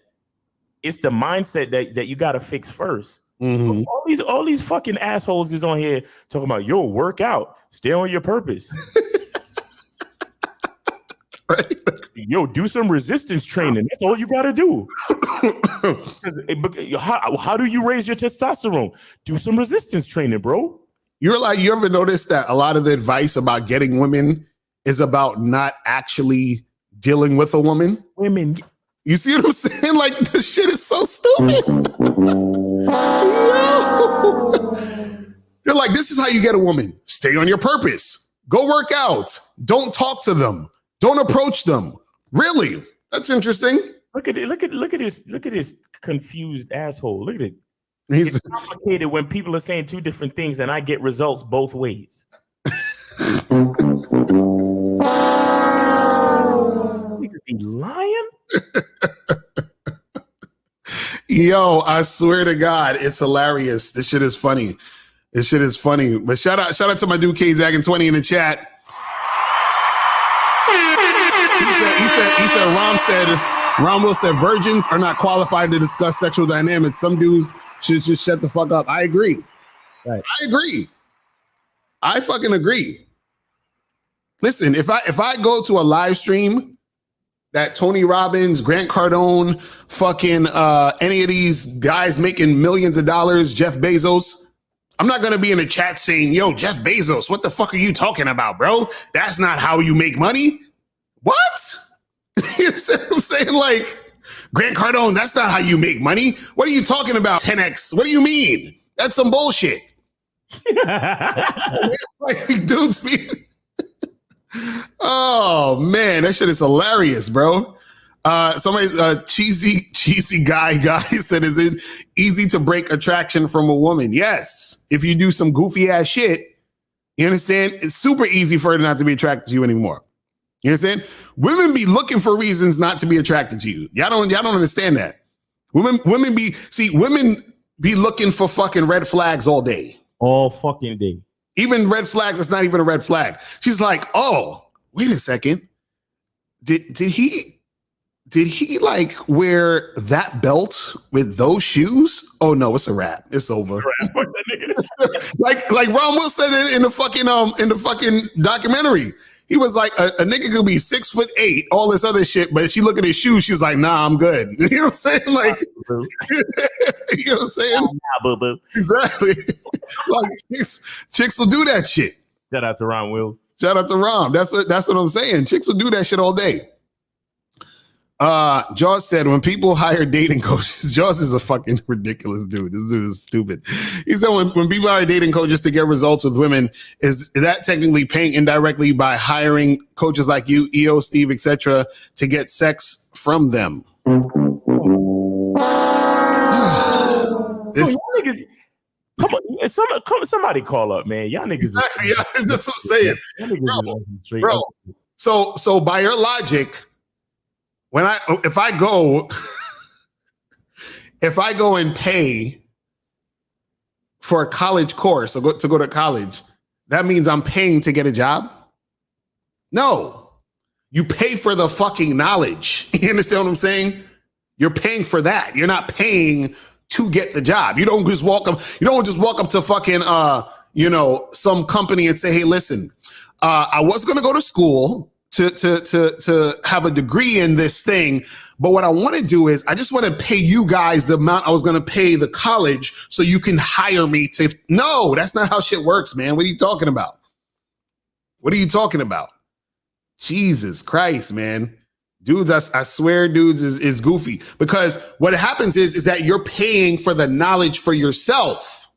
it's the mindset that you got to fix first. Mm-hmm. All these fucking assholes is on here talking about, yo, work out, stay on your purpose. Right. Yo, do some resistance training. That's all you got to do. How do you raise your testosterone? Do some resistance training, bro. You ever noticed that a lot of the advice about getting women is about not actually dealing with a woman? Women. You see what I'm saying? Like, this shit is so stupid. You're like, this is how you get a woman. Stay on your purpose. Go work out. Don't talk to them. Don't approach them. Really? That's interesting. Look at this confused asshole. Look at it. It's complicated when people are saying two different things and I get results both ways. Niggas be lying? Yo, I swear to God, it's hilarious. This shit is funny. But shout out to my dude K-Zaggin20 in the chat. Ron Will said virgins are not qualified to discuss sexual dynamics. Some dudes should just shut the fuck up. I agree. Right. I agree. I fucking agree. Listen, if I go to a live stream that Tony Robbins, Grant Cardone, fucking any of these guys making millions of dollars, Jeff Bezos, I'm not gonna be in the chat saying, yo, Jeff Bezos, what the fuck are you talking about, bro? That's not how you make money. What? You see what I'm saying? Like, Grant Cardone, that's not how you make money. What are you talking about? 10X. What do you mean? That's some bullshit. Like, dudes be... Oh man, that shit is hilarious, bro. Somebody cheesy guy said, is it easy to break attraction from a woman? Yes. If you do some goofy ass shit, you understand? It's super easy for her not to be attracted to you anymore. You understand? Women be looking for reasons not to be attracted to you. Y'all don't understand that. Women be looking for fucking red flags all day. All fucking day. Even red flags, it's not even a red flag. She's like, oh, wait a second. Did he like wear that belt with those shoes? Oh no, it's a wrap. It's over. like Ron Will said it in the fucking documentary. He was like, a nigga could be 6'8", all this other shit, but she look at his shoes, she's like, nah, I'm good. You know what I'm saying? Like, you know what I'm saying? Nah, boo-boo. Exactly. Like, chicks will do that shit. Shout out to Ron Wills. Shout out to Ron. That's what I'm saying. Chicks will do that shit all day. Jaws said, when people hire dating coaches, Jaws is a fucking ridiculous dude. This dude is stupid. He said, when people hire dating coaches to get results with women, is that technically paying indirectly by hiring coaches like you, EO, Steve, etc., to get sex from them? Come on, somebody call up, man. Y'all niggas. Exactly, yeah, that's what I'm saying. Bro, so by your logic, if I go and pay for a college course or to go to college, that means I'm paying to get a job? No. You pay for the fucking knowledge. You understand what I'm saying? You're paying for that. You're not paying to get the job. You don't just walk up to fucking some company and say, hey, listen, I was gonna go to school to have a degree in this thing. But what I want to do is I just want to pay you guys the amount I was going to pay the college so you can hire me to. No, that's not how shit works, man. What are you talking about? What are you talking about? Jesus Christ, man. Dudes, I swear, dudes is goofy, because what happens is that you're paying for the knowledge for yourself.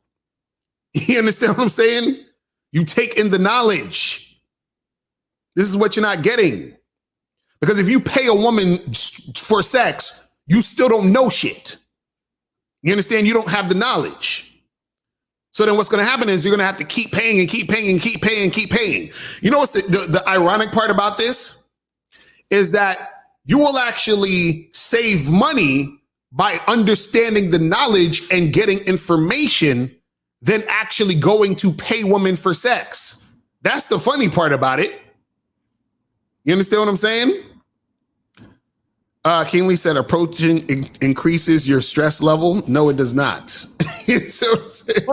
You understand what I'm saying? You take in the knowledge. This is what you're not getting. Because if you pay a woman for sex, you still don't know shit. You understand? You don't have the knowledge. So then what's going to happen is you're going to have to keep paying and keep paying and keep paying and keep paying. You know what's the ironic part about this? Is that you will actually save money by understanding the knowledge and getting information than actually going to pay women for sex. That's the funny part about it. You understand what I'm saying? Kingsley said approaching increases your stress level. No, it does not. You see what I'm saying?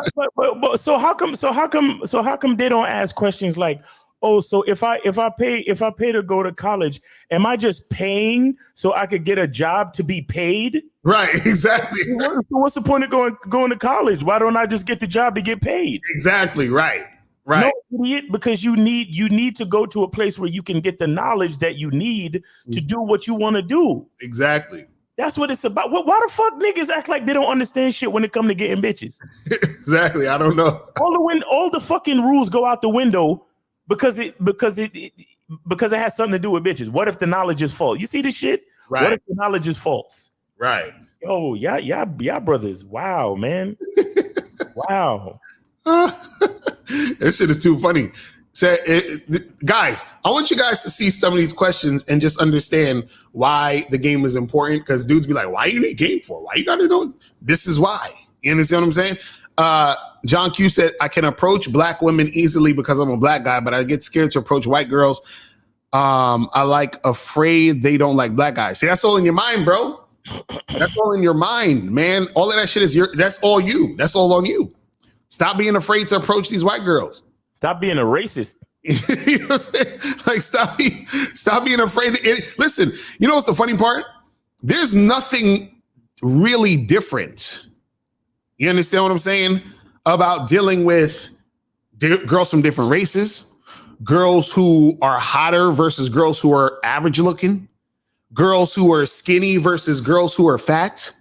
But so how come they don't ask questions like, oh, so if I pay to go to college, am I just paying so I could get a job to be paid? Right, exactly. What's the point of going to college? Why don't I just get the job to get paid? Exactly, right. Right. No, idiot, because you need to go to a place where you can get the knowledge that you need to do what you want to do. Exactly. That's what it's about. Why the fuck niggas act like they don't understand shit when it come to getting bitches? Exactly. I don't know. All the fucking rules go out the window because it has something to do with bitches. What if the knowledge is false? You see this shit? Right. What if the knowledge is false? Right. Oh, yeah, brothers. Wow, man. Wow. That shit is too funny. Guys, I want you guys to see some of these questions and just understand why the game is important. Because dudes be like, why you need game for? Why you got to know? This is why. You understand what I'm saying? John Q said, I can approach black women easily because I'm a black guy, but I get scared to approach white girls. I afraid they don't like black guys. See, that's all in your mind, bro. That's all in your mind, man. All of that shit that's all you. That's all on you. Stop being afraid to approach these white girls. Stop being a racist. You know what I'm saying? Like, stop being afraid. Listen, you know what's the funny part? There's nothing really different. You understand what I'm saying? About dealing with girls from different races, girls who are hotter versus girls who are average looking, girls who are skinny versus girls who are fat.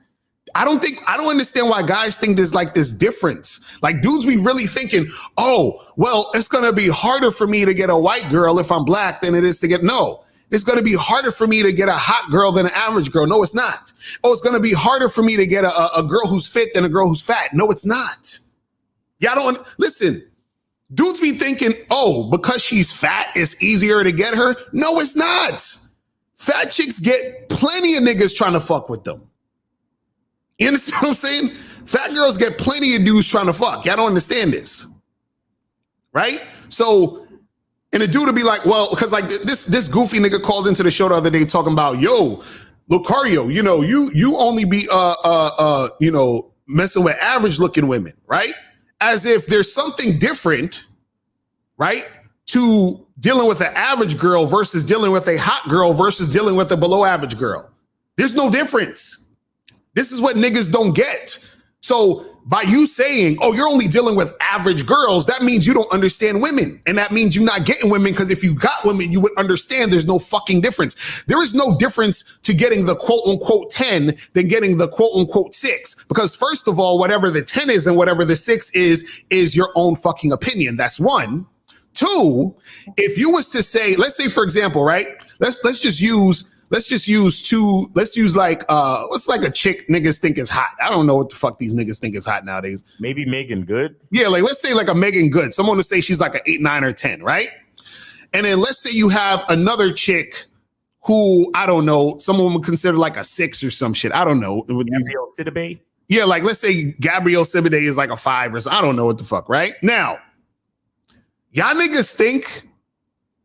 I don't understand why guys think there's like this difference. Like, dudes be really thinking, oh, well, it's going to be harder for me to get a white girl if I'm black than it is to get, no, it's going to be harder for me to get a hot girl than an average girl. No, it's not. Oh, it's going to be harder for me to get a girl who's fit than a girl who's fat. No, it's not. Y'all don't listen. Dudes be thinking, oh, because she's fat, it's easier to get her. No, it's not. Fat chicks get plenty of niggas trying to fuck with them. You understand what I'm saying? Fat girls get plenty of dudes trying to fuck. Y'all don't understand this. Right? So, and a dude would be like, well, because like this goofy nigga called into the show the other day talking about, yo, Locario, you only be messing with average looking women, right? As if there's something different, right? To dealing with an average girl versus dealing with a hot girl versus dealing with a below average girl. There's no difference. This is what niggas don't get. So by you saying, oh, you're only dealing with average girls, that means you don't understand women. And that means you're not getting women, because if you got women, you would understand there's no fucking difference. There is no difference to getting the quote unquote 10 than getting the quote unquote 6. Because first of all, whatever the 10 is and whatever the 6 is your own fucking opinion. That's one. Two, if you was to say, let's say, for example, right? Let's just use what's like a chick niggas think is hot. I don't know what the fuck these niggas think is hot nowadays. Maybe Megan Good. Yeah, like let's say like a Megan Good. Someone would say she's like an 8, 9, or 10, right? And then let's say you have another chick who, I don't know, someone would consider like a 6 or some shit. I don't know. Gabrielle Sidibe? Yeah, like let's say Gabrielle Sidibe is like a 5 or something. I don't know what the fuck, right? Now, y'all niggas think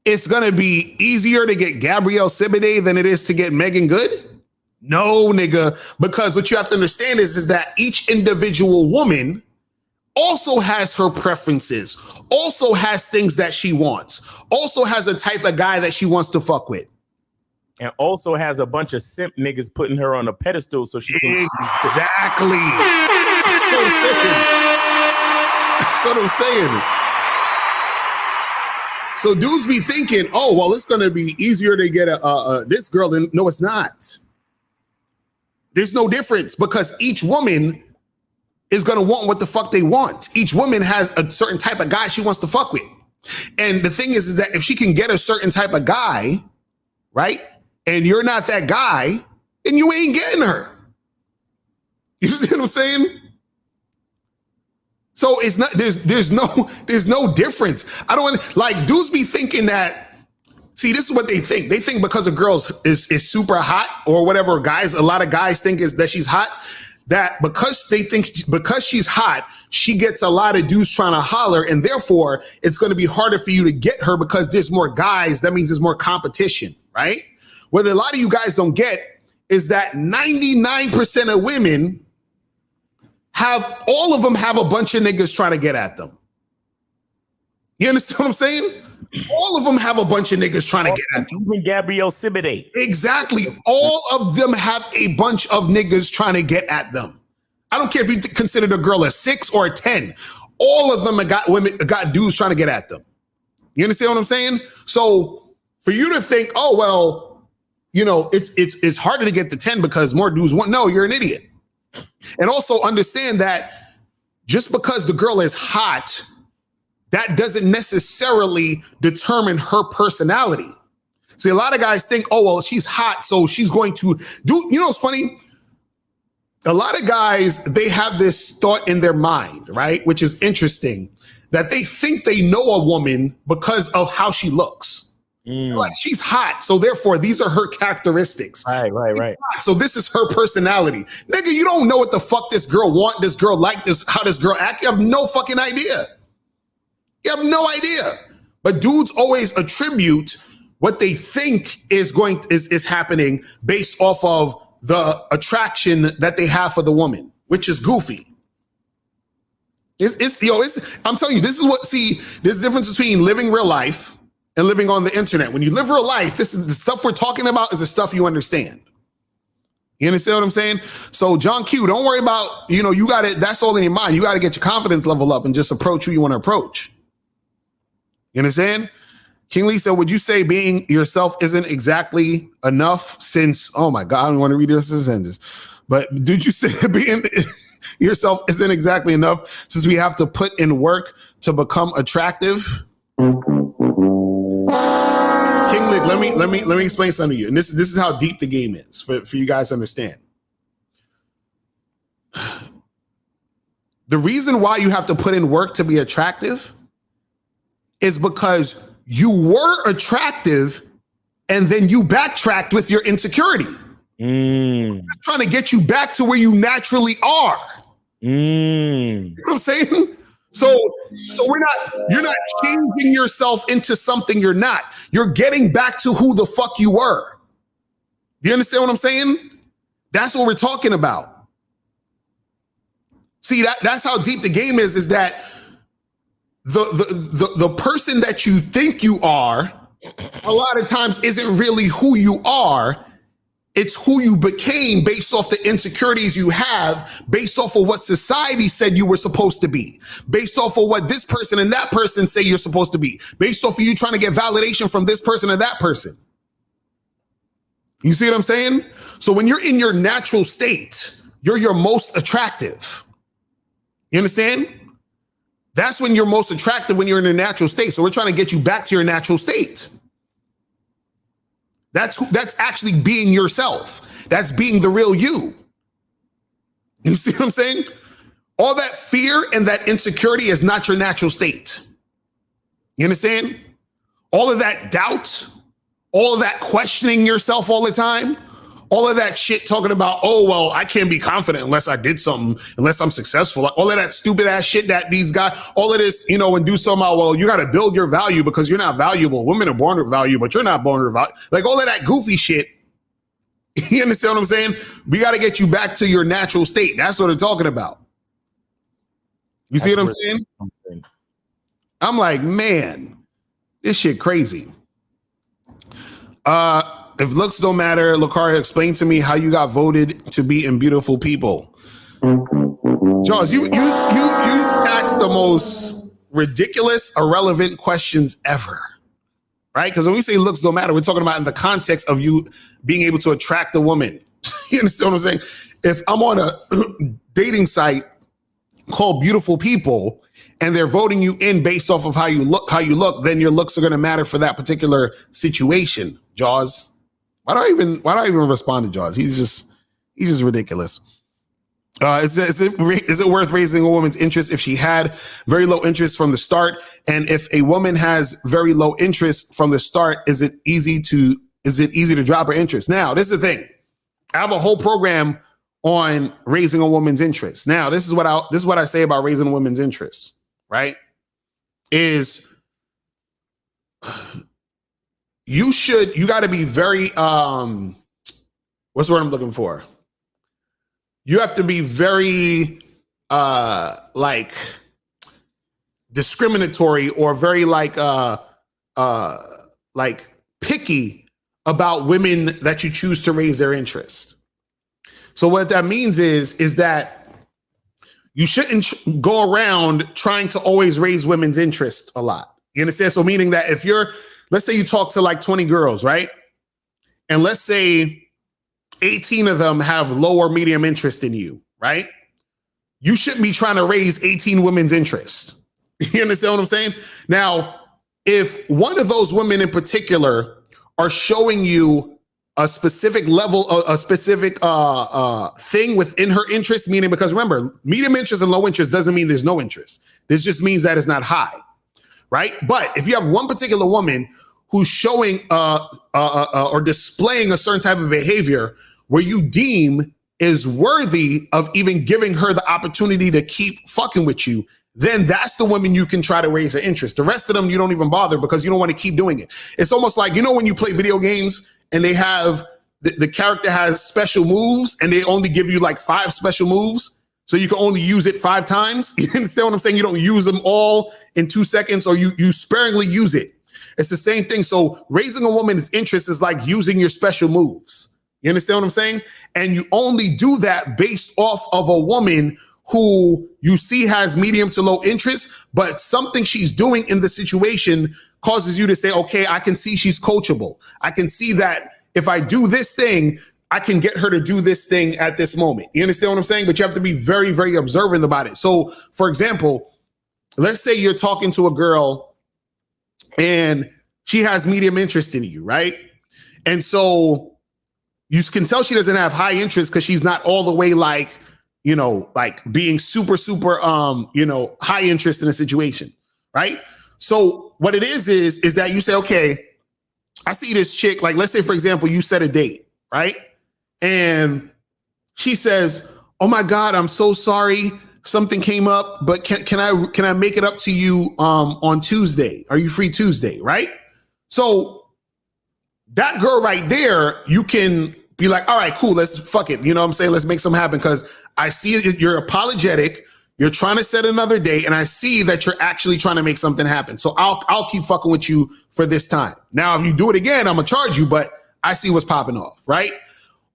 it's going to be easier to get Gabrielle Sidibe than it is to get Megan Good? No, nigga, because what you have to understand is that each individual woman also has her preferences, also has things that she wants, also has a type of guy that she wants to fuck with. And also has a bunch of simp niggas putting her on a pedestal so she thinks exactly. That's what I'm saying. That's what I'm saying. So dudes be thinking, oh, well, it's going to be easier to get this girl than, no, it's not. There's no difference because each woman is going to want what the fuck they want. Each woman has a certain type of guy she wants to fuck with. And the thing is that if she can get a certain type of guy, right, and you're not that guy, then you ain't getting her. You see what I'm saying? So it's not, there's no difference. I don't like dudes be thinking that, see, this is what they think. They think because a girl is super hot or whatever, guys, a lot of guys think is that she's hot, that because they think because she's hot, she gets a lot of dudes trying to holler, and therefore it's going to be harder for you to get her because there's more guys. That means there's more competition, right? What a lot of you guys don't get is that 99% of women all of them have a bunch of niggas trying to get at them. You understand what I'm saying? All of them have a bunch of niggas trying to get at them. Even Gabrielle Sibide. Exactly. All of them have a bunch of niggas trying to get at them. I don't care if you consider the girl a 6 or a 10. All of them got dudes trying to get at them. You understand what I'm saying? So for you to think, oh, well, you know, it's harder to get the 10 because more dudes want, no, you're an idiot. And also understand that just because the girl is hot, that doesn't necessarily determine her personality. See, a lot of guys think, oh, well, she's hot, so she's going to do, you know what's funny? A lot of guys, they have this thought in their mind, right? Which is interesting, that they think they know a woman because of how she looks. Like, she's hot, so therefore these are her characteristics. Right. So this is her personality. Nigga, you don't know what the fuck this girl want, this girl like, this, how this girl act. You have no fucking idea. You have no idea. But dudes always attribute what they think is happening based off of the attraction that they have for the woman, which is goofy. I'm telling you, this is there's a difference between living real life and living on the internet. When you live real life, this is the stuff we're talking about is the stuff you understand. You understand what I'm saying? So John Q, don't worry about, you got it. That's all in your mind. You got to get your confidence level up and just approach who you want to approach. You understand? King Lee said, would you say being yourself isn't exactly enough since, oh my God, I don't want to read this sentence, but did you say being yourself isn't exactly enough since we have to put in work to become attractive? King Lig, let me explain something to you. And this is how deep the game is for you guys to understand. The reason why you have to put in work to be attractive is because you were attractive and then you backtracked with your insecurity. Trying to get you back to where you naturally are. You know what I'm saying? So you're not changing yourself into something you're not. You're getting back to who the fuck you were. Do you understand what I'm saying? That's what we're talking about. See, that's how deep the game is that the person that you think you are a lot of times isn't really who you are. It's who you became based off the insecurities you have, based off of what society said you were supposed to be, based off of what this person and that person say you're supposed to be, based off of you trying to get validation from this person or that person. You see what I'm saying? So when you're in your natural state, you're your most attractive. You understand? That's when you're most attractive, when you're in a natural state. So we're trying to get you back to your natural state. That's actually being yourself. That's being the real you. You see what I'm saying? All that fear and that insecurity is not your natural state. You understand? All of that doubt, all of that questioning yourself all the time, all of that shit talking about, oh, well, I can't be confident unless I did something, unless I'm successful. All of that stupid ass shit that these guys, all of this, and do somehow, well, you got to build your value because you're not valuable. Women are born with value, but you're not born with value. Like all of that goofy shit. You understand what I'm saying? We got to get you back to your natural state. That's what they're talking about. You see what I'm saying? I'm like, man, this shit crazy. If looks don't matter, Locario, explain to me how you got voted to be in Beautiful People. Jaws, you asked the most ridiculous, irrelevant questions ever, right? Because when we say looks don't matter, we're talking about in the context of you being able to attract a woman. You understand what I'm saying? If I'm on a dating site called Beautiful People and they're voting you in based off of how you look, then your looks are going to matter for that particular situation. Jaws, why do I even respond to Jaws? He's just ridiculous. Is it worth raising a woman's interest if she had very low interest from the start? And if a woman has very low interest from the start, is it easy to drop her interest? Now, this is the thing. I have a whole program on raising a woman's interest. Now, this is what I say about raising a woman's interest, right? Is you got to be very what's the word I'm looking for? You have to be very like discriminatory or very like picky about women that you choose to raise their interest. So what that means is that you shouldn't go around trying to always raise women's interest a lot. You understand? So meaning that if let's say you talk to like 20 girls, right? And let's say 18 of them have low or medium interest in you, right? You shouldn't be trying to raise 18 women's interest. You understand what I'm saying? Now, if one of those women in particular are showing you a specific level, a specific thing within her interest, meaning, because remember, medium interest and low interest doesn't mean there's no interest. This just means that it's not high, right? But if you have one particular woman who's showing or displaying a certain type of behavior where you deem is worthy of even giving her the opportunity to keep fucking with you, then that's the woman you can try to raise her interest. The rest of them, you don't even bother because you don't want to keep doing it. It's almost like, you know, when you play video games and they have the character has special moves and they only give you like 5 special moves, so you can only use it 5 times. You understand what I'm saying? You don't use them all in 2 seconds, or you sparingly use it. It's the same thing. So raising a woman's interest is like using your special moves. You understand what I'm saying? And you only do that based off of a woman who you see has medium to low interest, but something she's doing in the situation causes you to say, okay, I can see she's coachable. I can see that if I do this thing, I can get her to do this thing at this moment. You understand what I'm saying? But you have to be very, very observant about it. So, for example, let's say you're talking to a girl and she has medium interest in you, right? And so you can tell she doesn't have high interest because she's not all the way like, you know, like being super, you know, high interest in a situation, right? So what it is that you say, okay, I see this chick, like, let's say, for example, you set a date, right? And she says, oh my God, I'm so sorry. Something came up, but can I make it up to you on Tuesday? Are you free Tuesday, right? So that girl right there, you can be like, all right, cool, let's fuck it. You know what I'm saying? Let's make something happen because I see you're apologetic. You're trying to set another date, and I see that you're actually trying to make something happen. So I'll keep fucking with you for this time. Now, if you do it again, I'm gonna charge you, but I see what's popping off, right?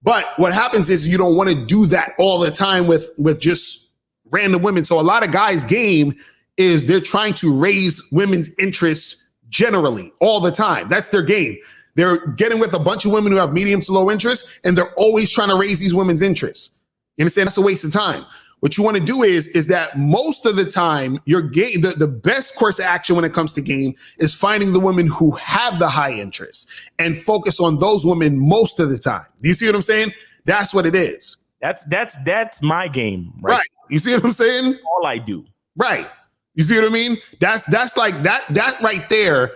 But what happens is you don't want to do that all the time with just random women. So a lot of guys' game is they're trying to raise women's interests generally all the time. That's their game. They're getting with a bunch of women who have medium to low interest, and they're always trying to raise these women's interests. You understand? That's a waste of time. What you want to do is that most of the time, your game, the best course of action when it comes to game is finding the women who have the high interest and focus on those women most of the time. Do you see what I'm saying? That's what it is. That's my game, right? You see what I'm saying? All I do. Right. You see what I mean? That's like that right there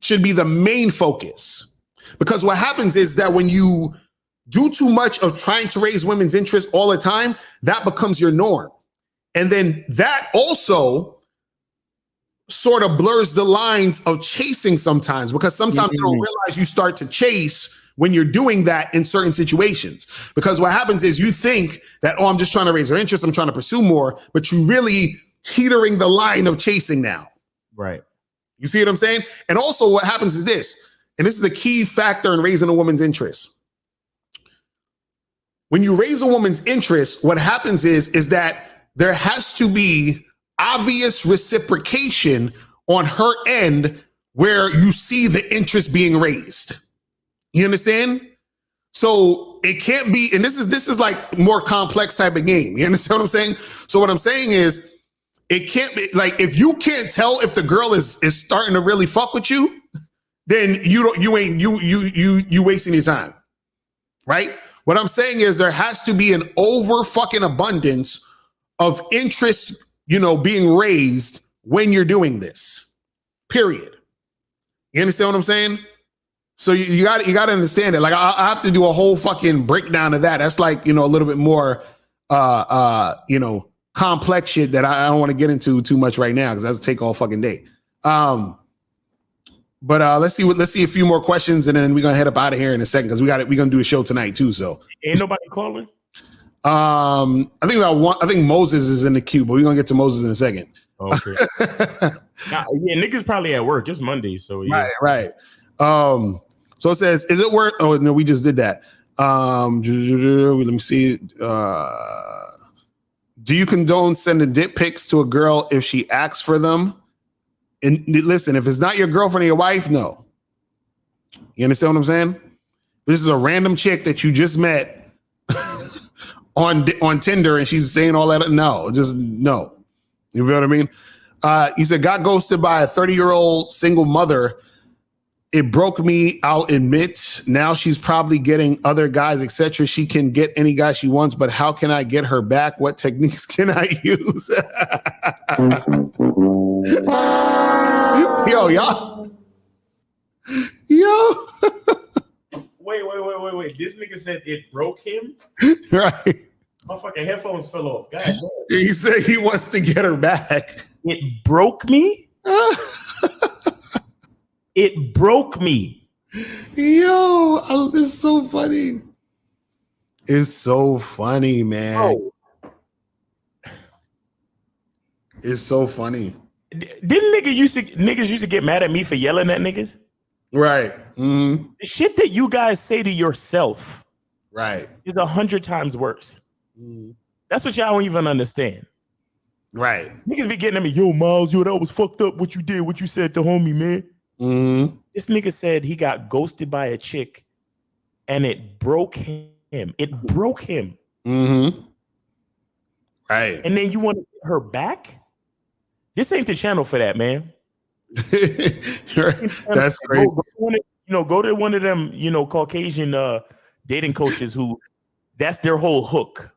should be the main focus. Because what happens is that when you do too much of trying to raise women's interest all the time, that becomes your norm. And then that also sort of blurs the lines of chasing sometimes, because sometimes you don't realize you start to chase when you're doing that in certain situations. Because what happens is you think that, oh, I'm just trying to raise her interest, I'm trying to pursue more, but you really teetering the line of chasing now. Right. You see what I'm saying? And also what happens is this, and this is a key factor in raising a woman's interest. When you raise a woman's interest, what happens is that there has to be obvious reciprocation on her end where you see the interest being raised. You understand? So it can't be, and this is like more complex type of game. You understand what I'm saying? So what I'm saying is, it can't be like, if you can't tell if the girl is starting to really fuck with you, then you wasting your time, right? What I'm saying is there has to be an over fucking abundance of interest, being raised when you're doing this. Period. You understand what I'm saying? So you got to understand it. Like I have to do a whole fucking breakdown of that. That's like, a little bit more complex shit that I don't want to get into too much right now because that's take all fucking day. But let's see a few more questions and then we're gonna head up out of here in a second because we're gonna do a show tonight too. So ain't nobody calling. I think Moses is in the queue, but we're gonna get to Moses in a second. Okay. Yeah, niggas probably at work. It's Monday, so yeah. Right. So it says, is it worth? Oh no, we just did that. Let me see. Do you condone sending dick pics to a girl if she asks for them? And listen, if it's not your girlfriend or your wife, no. You understand what I'm saying? This is a random chick that you just met on Tinder and she's saying all that. No, just no. You feel what I mean? He said, got ghosted by a 30-year-old single mother. It broke me, I'll admit. Now she's probably getting other guys, etc. She can get any guy she wants, but how can I get her back? What techniques can I use? Yo, y'all. Yo. Wait. This nigga said it broke him? Right. My fucking headphones fell off. God damn. He said he wants to get her back. It broke me? It broke me. Yo, it's so funny. It's so funny, man. Oh. It's so funny. Didn't niggas used to get mad at me for yelling at niggas? Right. Mm-hmm. The shit that you guys say to yourself, right, is 100 times worse. Mm-hmm. That's what y'all don't even understand. Right. Niggas be getting at me, yo, Miles, that was fucked up what you did, what you said to homie, man. Mm-hmm. This nigga said he got ghosted by a chick and it broke him. It broke him. Mm-hmm. Right. And then you want to get her back? This ain't the channel for that, man. That's crazy. Go to one of them, Caucasian dating coaches who that's their whole hook.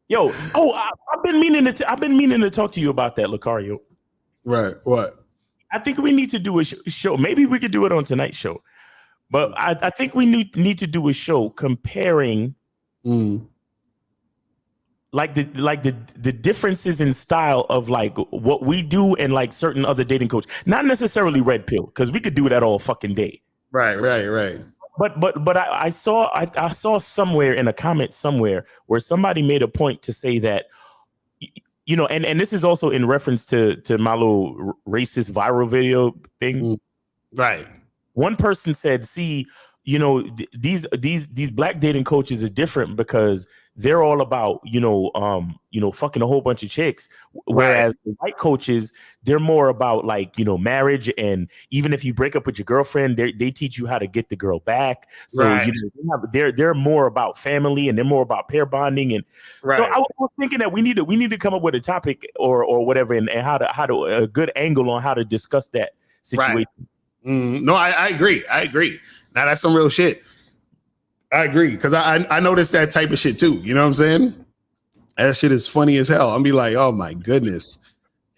Yo, I've been meaning to talk to you about that, Locario. Right. What? I think we need to do a show. Maybe we could do it on tonight's show. But I think we need to do a show comparing like the differences in style of like what we do and like certain other dating coaches. Not necessarily Red Pill, because we could do that all fucking day. Right. But I saw somewhere in a comment somewhere where somebody made a point to say that, and this is also in reference to my little racist viral video thing. Right. One person said, see, these black dating coaches are different because they're all about, fucking a whole bunch of chicks. Whereas the white coaches, they're more about like, marriage. And even if you break up with your girlfriend, they teach you how to get the girl back. So they're more about family and they're more about pair bonding. And so I was thinking that we need to come up with a topic or whatever and how to a good angle on how to discuss that situation. Right. No, I agree. Now that's some real shit. I agree because I noticed that type of shit too. You know what I'm saying? That shit is funny as hell. I'm be like, oh my goodness.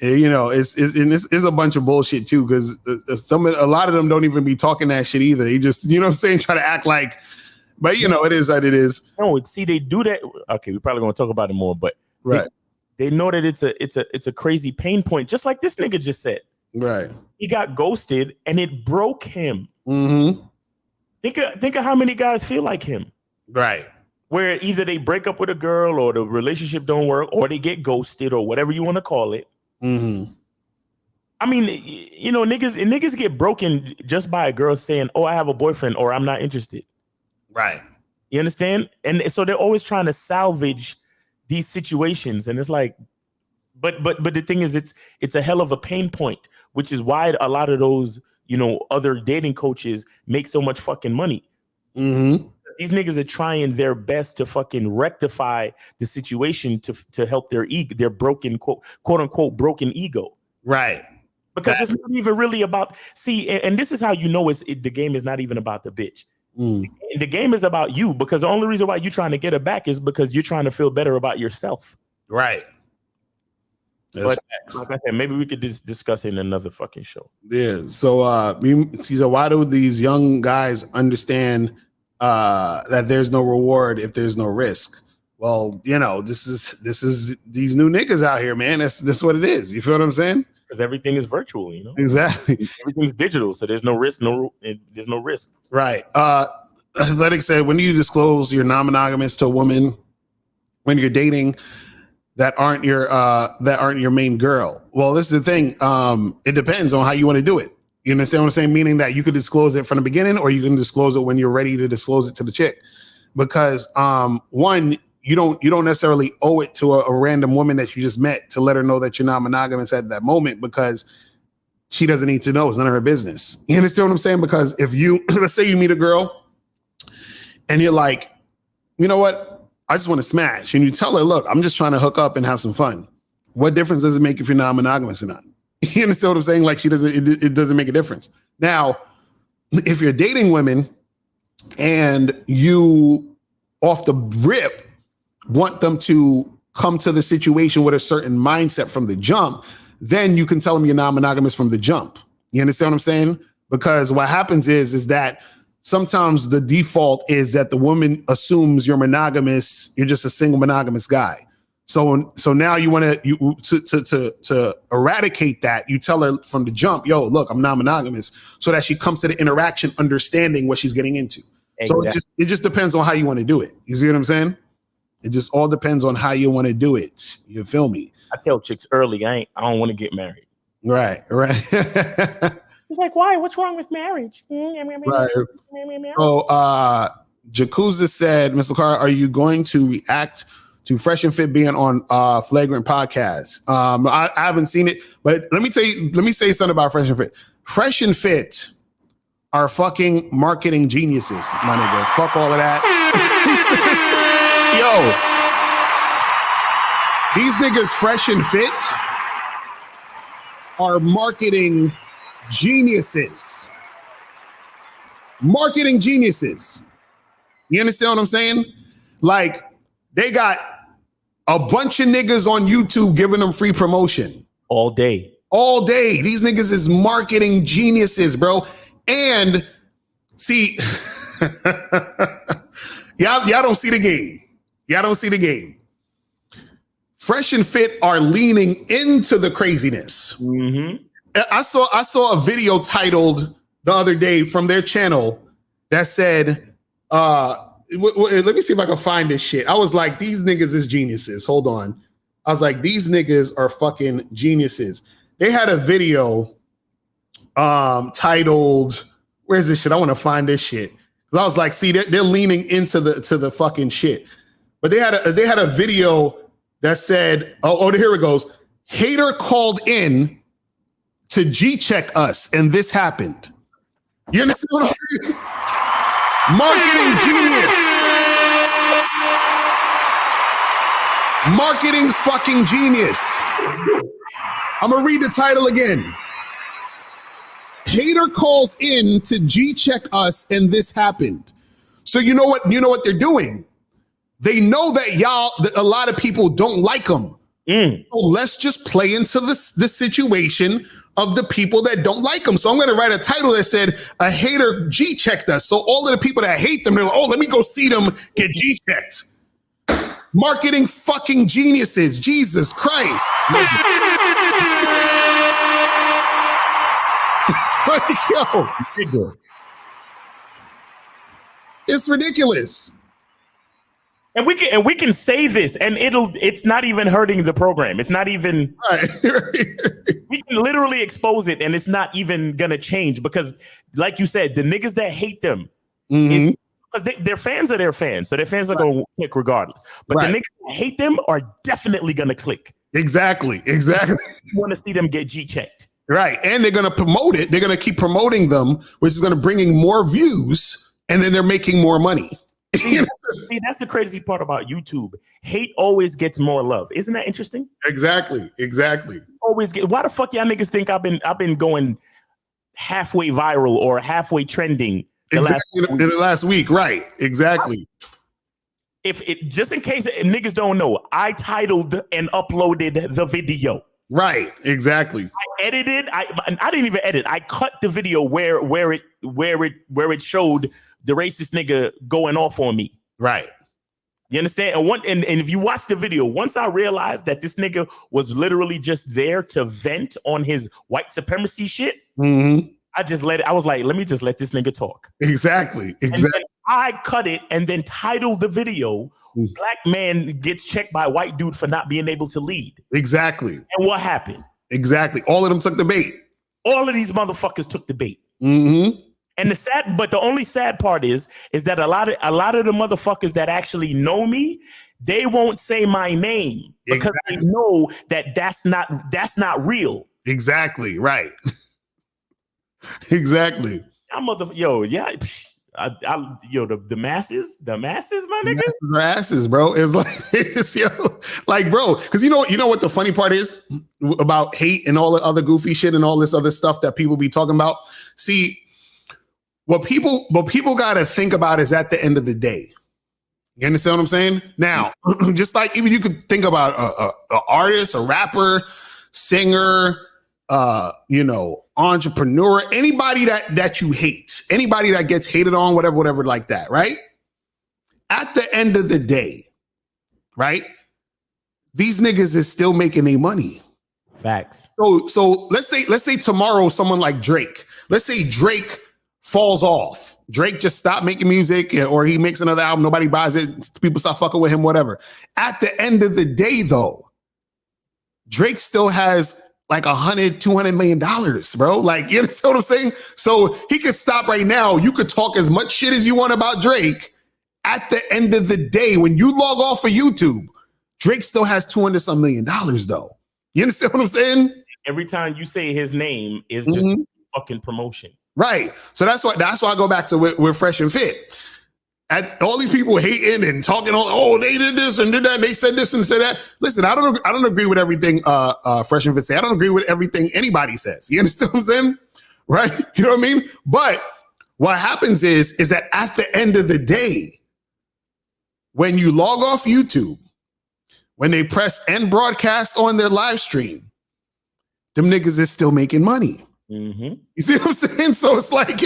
It's a bunch of bullshit too because a lot of them don't even be talking that shit either. They just, you know what I'm saying, try to act like. But it is what it is. No, see, they do that. Okay, we're probably gonna talk about it more, but they know that it's a crazy pain point, just like this nigga just said. Right. He got ghosted and it broke him. Mm-hmm. Think of how many guys feel like him. Right. where either they break up with a girl or the relationship don't work or they get ghosted or whatever you want to call it. Mm-hmm. I mean, you know, niggas get broken just by a girl saying, "Oh, I have a boyfriend," or "I'm not interested." Right. You understand? And so they're always trying to salvage these situations, and it's like, but the thing is, it's a hell of a pain point, which is why a lot of those, you know, other dating coaches make so much fucking money. Mm-hmm. These niggas are trying their best to fucking rectify the situation to help their ego, their broken quote unquote broken ego. Right. Because it's not even really about, and this is how you know the game is not even about the bitch. The game is about you, because the only reason why you're trying to get her back is because you're trying to feel better about yourself. Right. But like I said, maybe we could just discuss it in another fucking show. Yeah. So Caesar, why do these young guys understand that there's no reward if there's no risk? Well, you know, this is these new niggas out here, man. That's what it is. You feel what I'm saying? Because everything is virtual, you know. Exactly. Everything's digital, so there's no risk. There's no risk. Right. Athletic said, when do you disclose you're non-monogamous to a woman when you're dating that aren't your main girl? Well, this is the thing. It depends on how you want to do it. You understand what I'm saying? Meaning that you could disclose it from the beginning, or you can disclose it when you're ready to disclose it to the chick. Because one, you don't necessarily owe it to a random woman that you just met to let her know that you're not monogamous at that moment, because she doesn't need to know. It's none of her business. You understand what I'm saying? Because if you, let's say you meet a girl and you're like, you know what? I just want to smash. And you tell her, look, I'm just trying to hook up and have some fun. What difference does it make if you're non-monogamous or not? You understand what I'm saying? Like it doesn't make a difference. Now, if you're dating women and you off the rip want them to come to the situation with a certain mindset from the jump, then you can tell them you're non-monogamous from the jump. You understand what I'm saying? Because what happens is that sometimes the default is that the woman assumes you're monogamous. You're just a single monogamous guy. So now you want to eradicate that. You tell her from the jump, yo, look, I'm non-monogamous, so that she comes to the interaction understanding what she's getting into. Exactly. So it just depends on how you want to do it. You see what I'm saying? It just all depends on how you want to do it. You feel me? I tell chicks early, I don't want to get married. Right. It's like, why? What's wrong with marriage? Right. So Jacuzza said, Mr. Carr, are you going to react to Fresh and Fit being on Flagrant Podcast? I haven't seen it, but let me say something about Fresh and Fit. Fresh and Fit are fucking marketing geniuses, my nigga. Fuck all of that. Yo, these niggas Fresh and Fit are marketing geniuses. Marketing geniuses. You understand what I'm saying? Like, they got a bunch of niggas on YouTube giving them free promotion. All day. All day. These niggas is marketing geniuses, bro. And see, y'all don't see the game. Y'all don't see the game. Fresh and Fit are leaning into the craziness. Mm-hmm. I saw a video titled the other day from their channel that said, let me see if I can find this shit. I was like, these niggas is geniuses. Hold on. I was like, these niggas are fucking geniuses. They had a video titled, where's this shit? I want to find this shit. Because I was like, see, they're leaning into the fucking shit. But they had a video that said, oh, here it goes. Hater called in to G-check us, and this happened. You understand what I'm saying? Marketing genius. Marketing fucking genius. I'm gonna read the title again. Hater calls in to G-check us, and this happened. So you know what they're doing? They know that a lot of people don't like them. So let's just play into the situation of the people that don't like them. So I'm going to write a title that said, a hater G-checked us. So all of the people that hate them, they're like, oh, let me go see them get G-checked. Marketing fucking geniuses. Jesus Christ. Yo. It's ridiculous. And we can say this, and it's not even hurting the program. It's not even we can literally expose it, and it's not even gonna change because, like you said, the niggas that hate them is because their fans are their fans, so their fans are gonna click regardless. But the niggas that hate them are definitely gonna click. Exactly. You want to see them get G checked. Right. And they're gonna promote it. They're gonna keep promoting them, which is gonna bring in more views, and then they're making more money. See, that's the crazy part about YouTube. Hate always gets more love. Isn't that interesting? Exactly. Always get. Why the fuck y'all niggas think I've been going halfway viral or halfway trending in the last week? Right. Exactly. If it just in case niggas don't know, I titled and uploaded the video. Right. Exactly. I edited. I didn't even edit. I cut the video where it showed the racist nigga going off on me. Right. You understand? And if you watch the video, once I realized that this nigga was literally just there to vent on his white supremacy shit, I just let it. I was like, let me just let this nigga talk. Exactly. And then I cut it and then titled the video, "Black man gets checked by white dude for not being able to lead." Exactly. And what happened? Exactly. All of them took the bait. All of these motherfuckers took the bait. And the only sad part is that a lot of the motherfuckers that actually know me, they won't say my name because they know that that's not real. Exactly. Right. Exactly. The masses, my nigga. The masses, bro. It's like it's just, like, bro, because you know what the funny part is about hate and all the other goofy shit and all this other stuff that people be talking about. See, what people gotta think about is at the end of the day. You understand what I'm saying? Now, just like even you could think about a artist, a rapper, singer, entrepreneur, anybody that you hate, anybody that gets hated on, whatever like that, right? At the end of the day, right? These niggas is still making their money. Facts. So let's say tomorrow someone like Drake, let's say Drake falls off. Drake just stopped making music or he makes another album, nobody buys it, people stop fucking with him, whatever. At the end of the day, though, Drake still has like $200 million, bro. Like, you understand what I'm saying? So he could stop right now. You could talk as much shit as you want about Drake. At the end of the day, when you log off of YouTube, Drake still has $200 million, though. You understand what I'm saying? Every time you say his name is just fucking promotion. Right. So that's why I go back to we're fresh and fit. At all these people hating and talking, they did this and did that, and they said this and said that. Listen, I don't agree with everything Fresh and Fit say. I don't agree with everything anybody says. You understand what I'm saying? Right? You know what I mean? But what happens is that at the end of the day, when you log off YouTube, when they press end broadcast on their live stream, them niggas is still making money. You see what I'm saying? So it's like,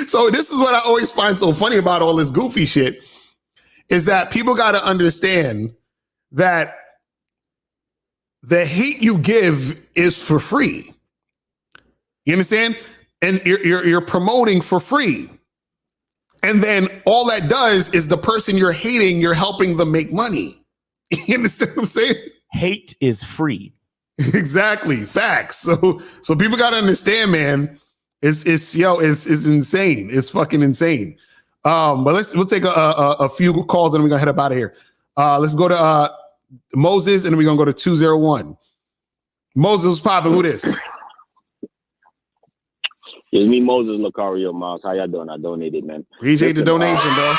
so this is what I always find so funny about all this goofy shit is that people got to understand that the hate you give is for free. You understand? And you're promoting for free. And then all that does is the person you're hating, you're helping them make money. You understand what I'm saying? Hate is free. Exactly. Facts. So people got to understand, man. It's insane. It's fucking insane. But we'll take a few calls and we're gonna head up out of here. Let's go to Moses and then we're gonna go to 201. Moses was popping. Who this? It's me, Moses Locario, Miles. How y'all doing? I donated, man. Appreciate the donation, bro.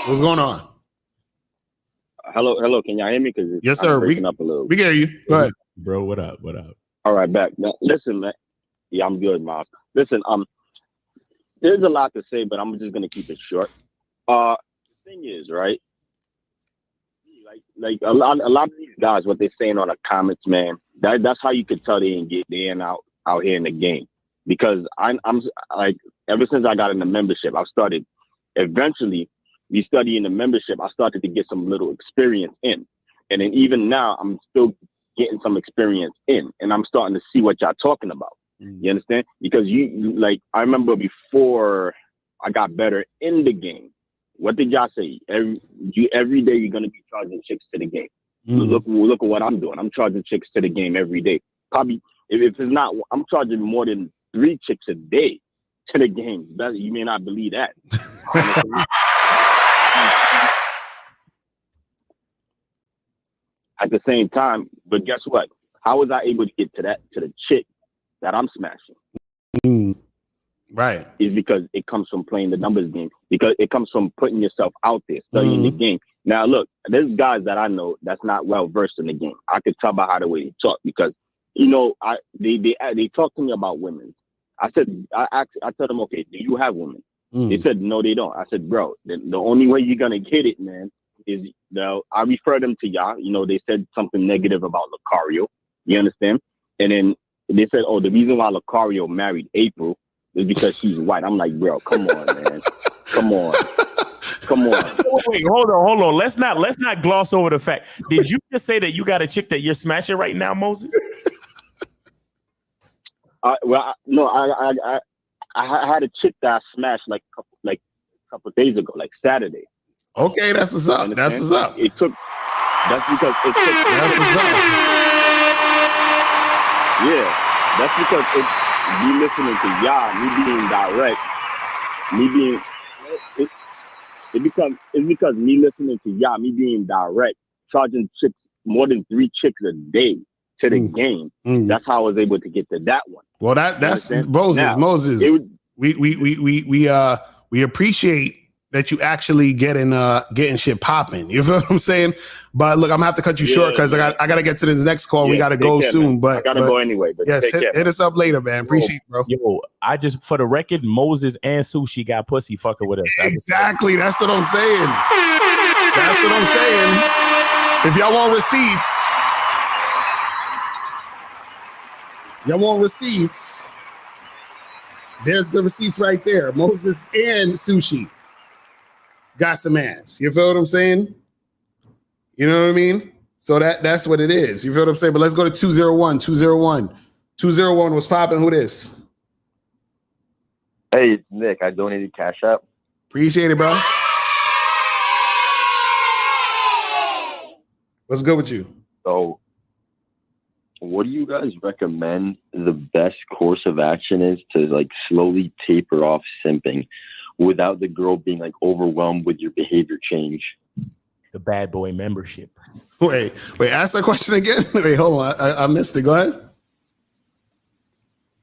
What's going on? Hello. Can y'all hear me? Because yes, sir. Breaking up a little. We hear you. Go ahead, bro. What up? All right, back. Now, listen, man. Yeah, I'm good, Miles. Listen, there's a lot to say, but I'm just gonna keep it short. The thing is, right? Like a lot of these guys, what they're saying on the comments, man. That's how you could tell they ain't out here in the game. Because I'm like, ever since I got in the membership, I've started. Eventually, we study in the membership. I started to get some little experience in, and then even now, I'm still getting some experience in, and I'm starting to see what y'all talking about. You understand? Because like, I remember before I got better in the game, what did y'all say? Every day you're gonna be charging chicks to the game. Look at what I'm doing. I'm charging chicks to the game every day. Probably if it's not, I'm charging more than 3 chicks a day to the game. You may not believe that. At the same time, but guess what? How was I able to get to the chick that I'm smashing? Right. Is because it comes from playing the numbers game. Because it comes from putting yourself out there, studying the game. Now, look, there's guys that I know that's not well versed in the game. I could tell by how the way they talk because, they talk to me about women. I told them, okay, do you have women? They said, no, they don't. I said, bro, the only way you're gonna get it, man, is I refer them to y'all. They said something negative about Locario. You understand? And then they said, oh, the reason why Locario married April is because she's white. I'm like, bro, come on, man. Come on. Wait, hold on. Let's not gloss over the fact. Did you just say that you got a chick that you're smashing right now, Moses? I had a chick that I smashed like a couple days ago, like Saturday. Okay, that's what's up. That's what's up. That's because it took. That's what's up. Yeah, that's because it's me listening to y'all, me being direct, it's because me listening to y'all, me being direct, charging chicks more than 3 chicks a day to the game. That's how I was able to get to that one. Well, that's Moses. Now, Moses, we appreciate that you actually getting shit popping. You feel what I'm saying? But look, I'm gonna have to cut you short because I gotta get to the next call. We gotta go soon. Man. But I gotta go anyway. But yes, hit us up later, man. Appreciate it, bro. Yo, I just, for the record, Moses and Sushi got pussy fucking with us. Exactly. That's what I'm saying. If y'all want receipts, there's the receipts right there. Moses and Sushi got some ass. You feel what I'm saying? You know what I mean? So that's what it is. You feel what I'm saying? But let's go to 201. 201 was popping. Who this? Hey, it's Nick. I donated Cash App. Appreciate it, bro. What's good with you? So, what do you guys recommend the best course of action is to like slowly taper off simping without the girl being like overwhelmed with your behavior change? The bad boy membership. Wait, ask that question again. Wait, hold on. I missed it. Go ahead.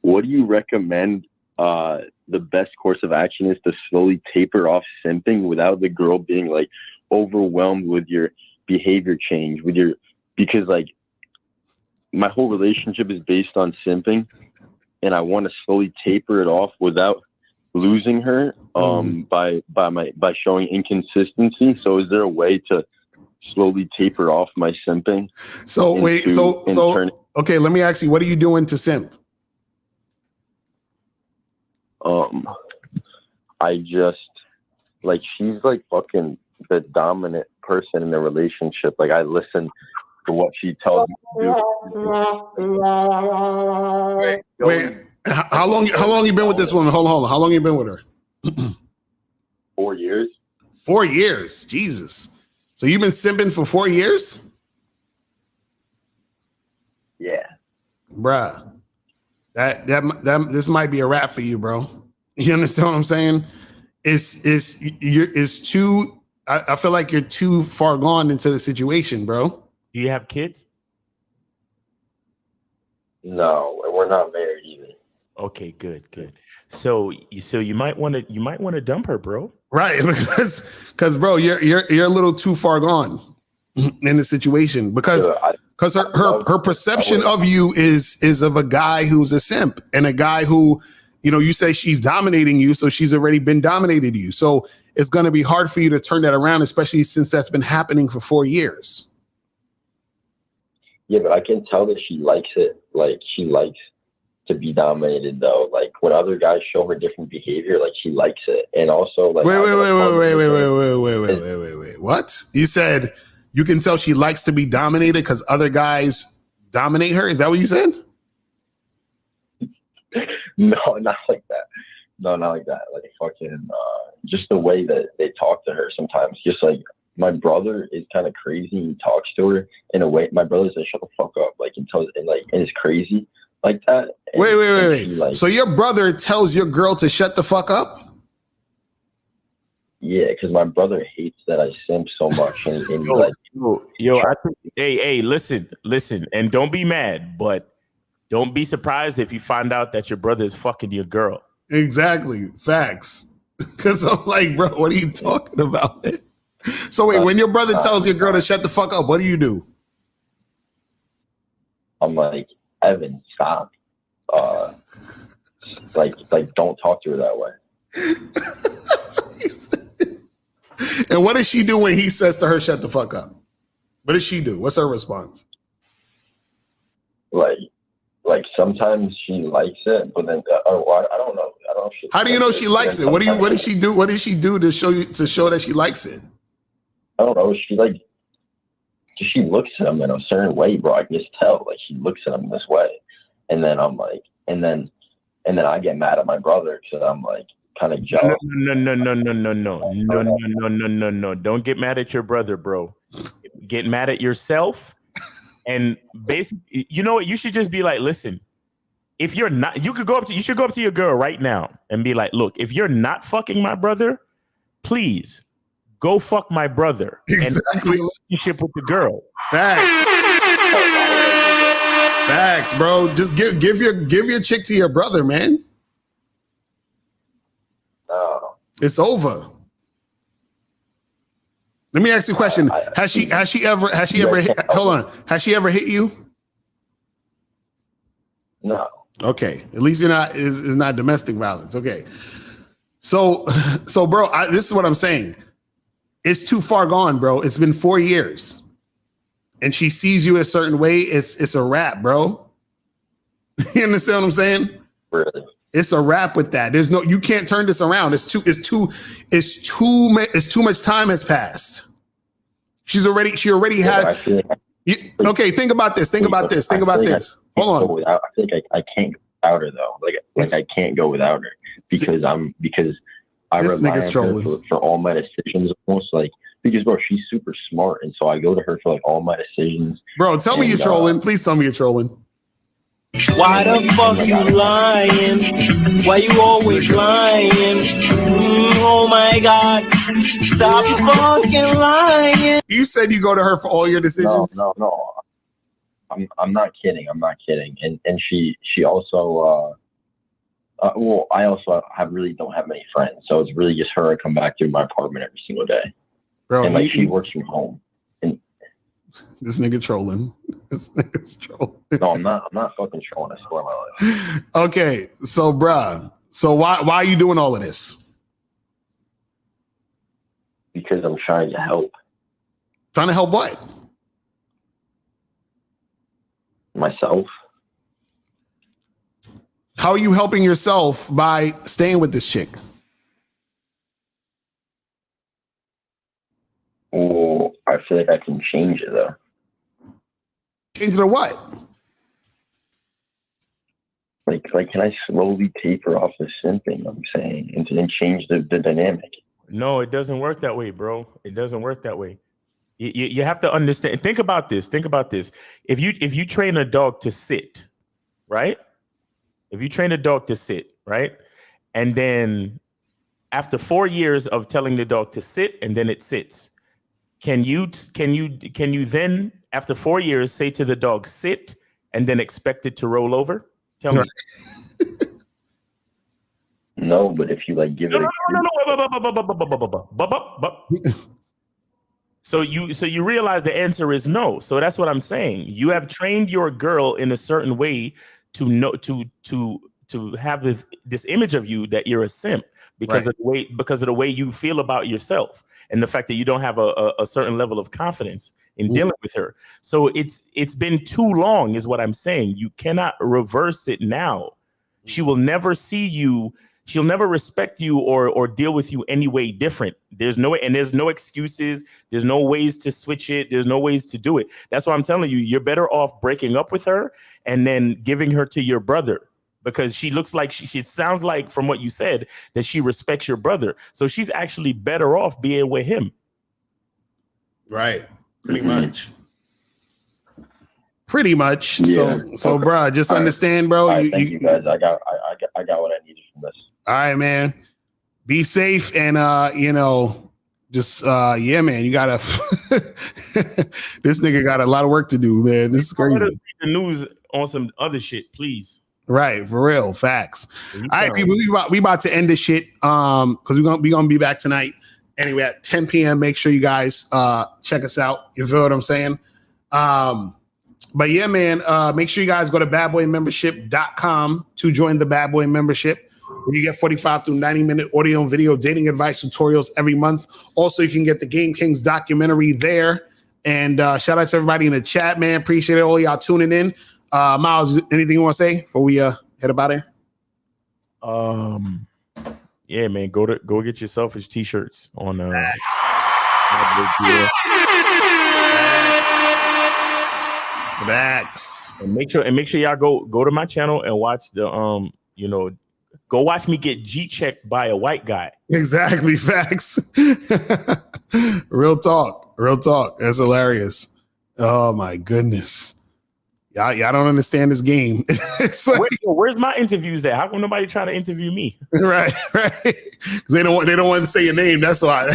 What do you recommend the best course of action is to slowly taper off simping without the girl being like overwhelmed with your behavior change, because like my whole relationship is based on simping and I want to slowly taper it off without losing her by showing inconsistency. So is there a way to slowly taper off my simping? Okay, let me ask you, what are you doing to simp? I just like, she's like fucking the dominant person in the relationship. Like I listen to what she tells me to do. Wait. How long you been with this woman? Hold on. How long you been with her? 4 years. 4 years. Jesus. So you've been simping for 4 years? Yeah. Bruh. That this might be a wrap for you, bro. You understand what I'm saying? It's too, I feel like you're too far gone into the situation, bro. Do you have kids? No, we're not married either. Okay, good. So you might want to dump her, bro. Right, because bro, you're a little too far gone in the situation because her perception of you is of a guy who's a simp and a guy who, you say she's dominating you, so she's already been dominated you. So it's going to be hard for you to turn that around, especially since that's been happening for 4 years. Yeah, but I can tell that she likes it. Like she likes to be dominated, though. Like when other guys show her different behavior, like she likes it. And also, like wait. What? You said you can tell she likes to be dominated because other guys dominate her? Is that what you said? No, not like that. No, not like that. Like fucking, just the way that they talk to her sometimes. Just like my brother is kind of crazy. He talks to her in a way. My brother says, "Shut the fuck up," like and it's crazy like that. And, Wait. She, like, So your brother tells your girl to shut the fuck up? yeah, because my brother hates that I simp so much, and he like, yo, I think, hey, listen, and don't be mad, but don't be surprised if you find out that your brother is fucking your girl. Exactly. Facts. Because I'm like, bro, what are you talking about? So wait, when your brother tells your girl to shut the fuck up, what do you do? I'm like, Evan, stop. Like, don't talk to her that way. And what does she do when he says to her, shut the fuck up? What does she do? What's her response? Like sometimes she likes it, but then I don't know. I don't know. If she How do you know she likes it? What does she do? What does she do to show that she likes it? I don't know. She looks at him in a certain way, bro. I can just tell. Like she looks at him this way, and then I'm like, and then I get mad at my brother because I'm like kind of jealous. No. Don't get mad at your brother, bro. Get mad at yourself. And basically, you know what? You should just be like, listen, if you're not, you should go up to your girl right now and be like, look, if you're not fucking my brother, please go fuck my brother. Exactly. And have a relationship with the girl. Facts, bro. Just give your chick to your brother, man. No. It's over. Let me ask you a question. Has she ever hit, hold on. Has she ever hit you? No. Okay. At least you're not is not domestic violence. Okay. So bro, this is what I'm saying. It's too far gone, bro. It's been 4 years. And she sees you a certain way, it's a wrap, bro. You understand what I'm saying? Really? It's a wrap with that. You can't turn this around. It's too much time has passed. She already had. Okay, think about this. Hold on. I think I can't go without her though. Like I can't go without her because I rely on her for all my decisions almost because bro, she's super smart and so I go to her for like all my decisions. Bro, tell me you're trolling. Please tell me you're trolling. Why the fuck you lying? Why you always lying? Oh my God. Stop fucking lying. You said you go to her for all your decisions? No. I'm not kidding. And she also well, I also don't have many friends, so it's really just her. I come back to my apartment every single day. Bro, and she works from home. And this nigga trolling. This nigga's trolling. No, I'm not fucking trolling. I swear my life. Okay, so bruh, so why are you doing all of this? Because I'm trying to help. Trying to help what? Myself. How are you helping yourself by staying with this chick? Well, I feel like I can change it though. Change it to what? Like, can I slowly taper off the simping? I'm saying, and then change the dynamic. No, it doesn't work that way, bro. It doesn't work that way. You have to understand. Think about this. If you train a dog to sit, right? If you train a dog to sit, right? And then after 4 years of telling the dog to sit and then it sits, can you then after 4 years say to the dog sit and then expect it to roll over? Tell me. No, but if you give it So you realize the answer is no. So that's what I'm saying. You have trained your girl in a certain way to know to have this image of you that you're a simp because of the way you feel about yourself and the fact that you don't have a certain level of confidence in dealing with her. So it's been too long is what I'm saying. You cannot reverse it now. She will never see you. She'll never respect you or deal with you any way different. There's no excuses. There's no ways to switch it. There's no ways to do it. That's why I'm telling you, you're better off breaking up with her and then giving her to your brother, because she looks like she sounds like from what you said that she respects your brother. So she's actually better off being with him. Right. Pretty much. Pretty much. Yeah. So, Okay. bro, just All right. understand, bro. All right, thank you guys. I got what I needed from this. All right, man. Be safe and just yeah, man. You gotta this nigga got a lot of work to do, man. This is crazy. Let us read the news on some other shit, please. Right, for real. Facts. You All right, people, we about to end this shit. Because we're gonna be back tonight. Anyway, at 10 p.m. Make sure you guys check us out. You feel what I'm saying? But yeah, man, make sure you guys go to badboymembership.com to join the Bad Boy membership, where you get 45 through 90-minute audio and video dating advice tutorials every month. Also, you can get the Game Kings documentary there. And shout out to everybody in the chat, man. Appreciate it. All y'all tuning in. Miles, anything you want to say before we head about it? Yeah, man, go get your selfish t-shirts on Facts. And make sure y'all go to my channel and watch the go watch me get G-checked by a white guy. Exactly. Facts. Real talk. That's hilarious. Oh my goodness. Y'all don't understand this game. It's like, where's my interviews at? How come nobody try to interview me? Right. They don't want to say your name. That's why.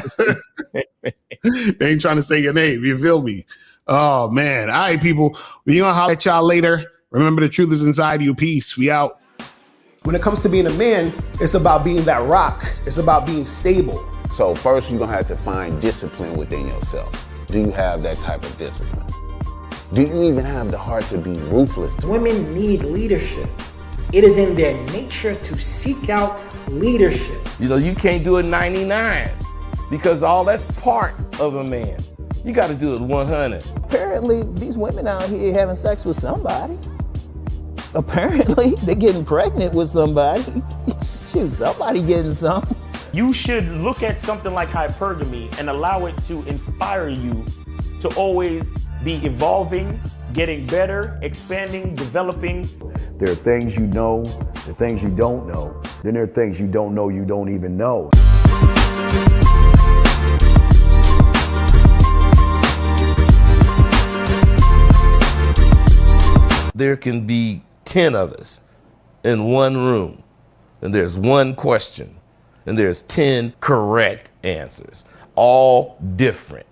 They ain't trying to say your name. You feel me? Oh man. All right, people. We're gonna holler at y'all later. Remember, the truth is inside you. Peace. We out. When it comes to being a man, it's about being that rock. It's about being stable. So first, you're gonna have to find discipline within yourself. Do you have that type of discipline? Do you even have the heart to be ruthless? Women need leadership. It is in their nature to seek out leadership. You can't do it 99 because all that's part of a man. You got to do it 100. Apparently, these women out here having sex with somebody. Apparently, they're getting pregnant with somebody. Shoot, somebody getting something. You should look at something like hypergamy and allow it to inspire you to always be evolving, getting better, expanding, developing. There are things you know, the things you don't know. Then there are things you don't know you don't even know. There can be 10 of us in one room, and there's one question, and there's 10 correct answers, all different.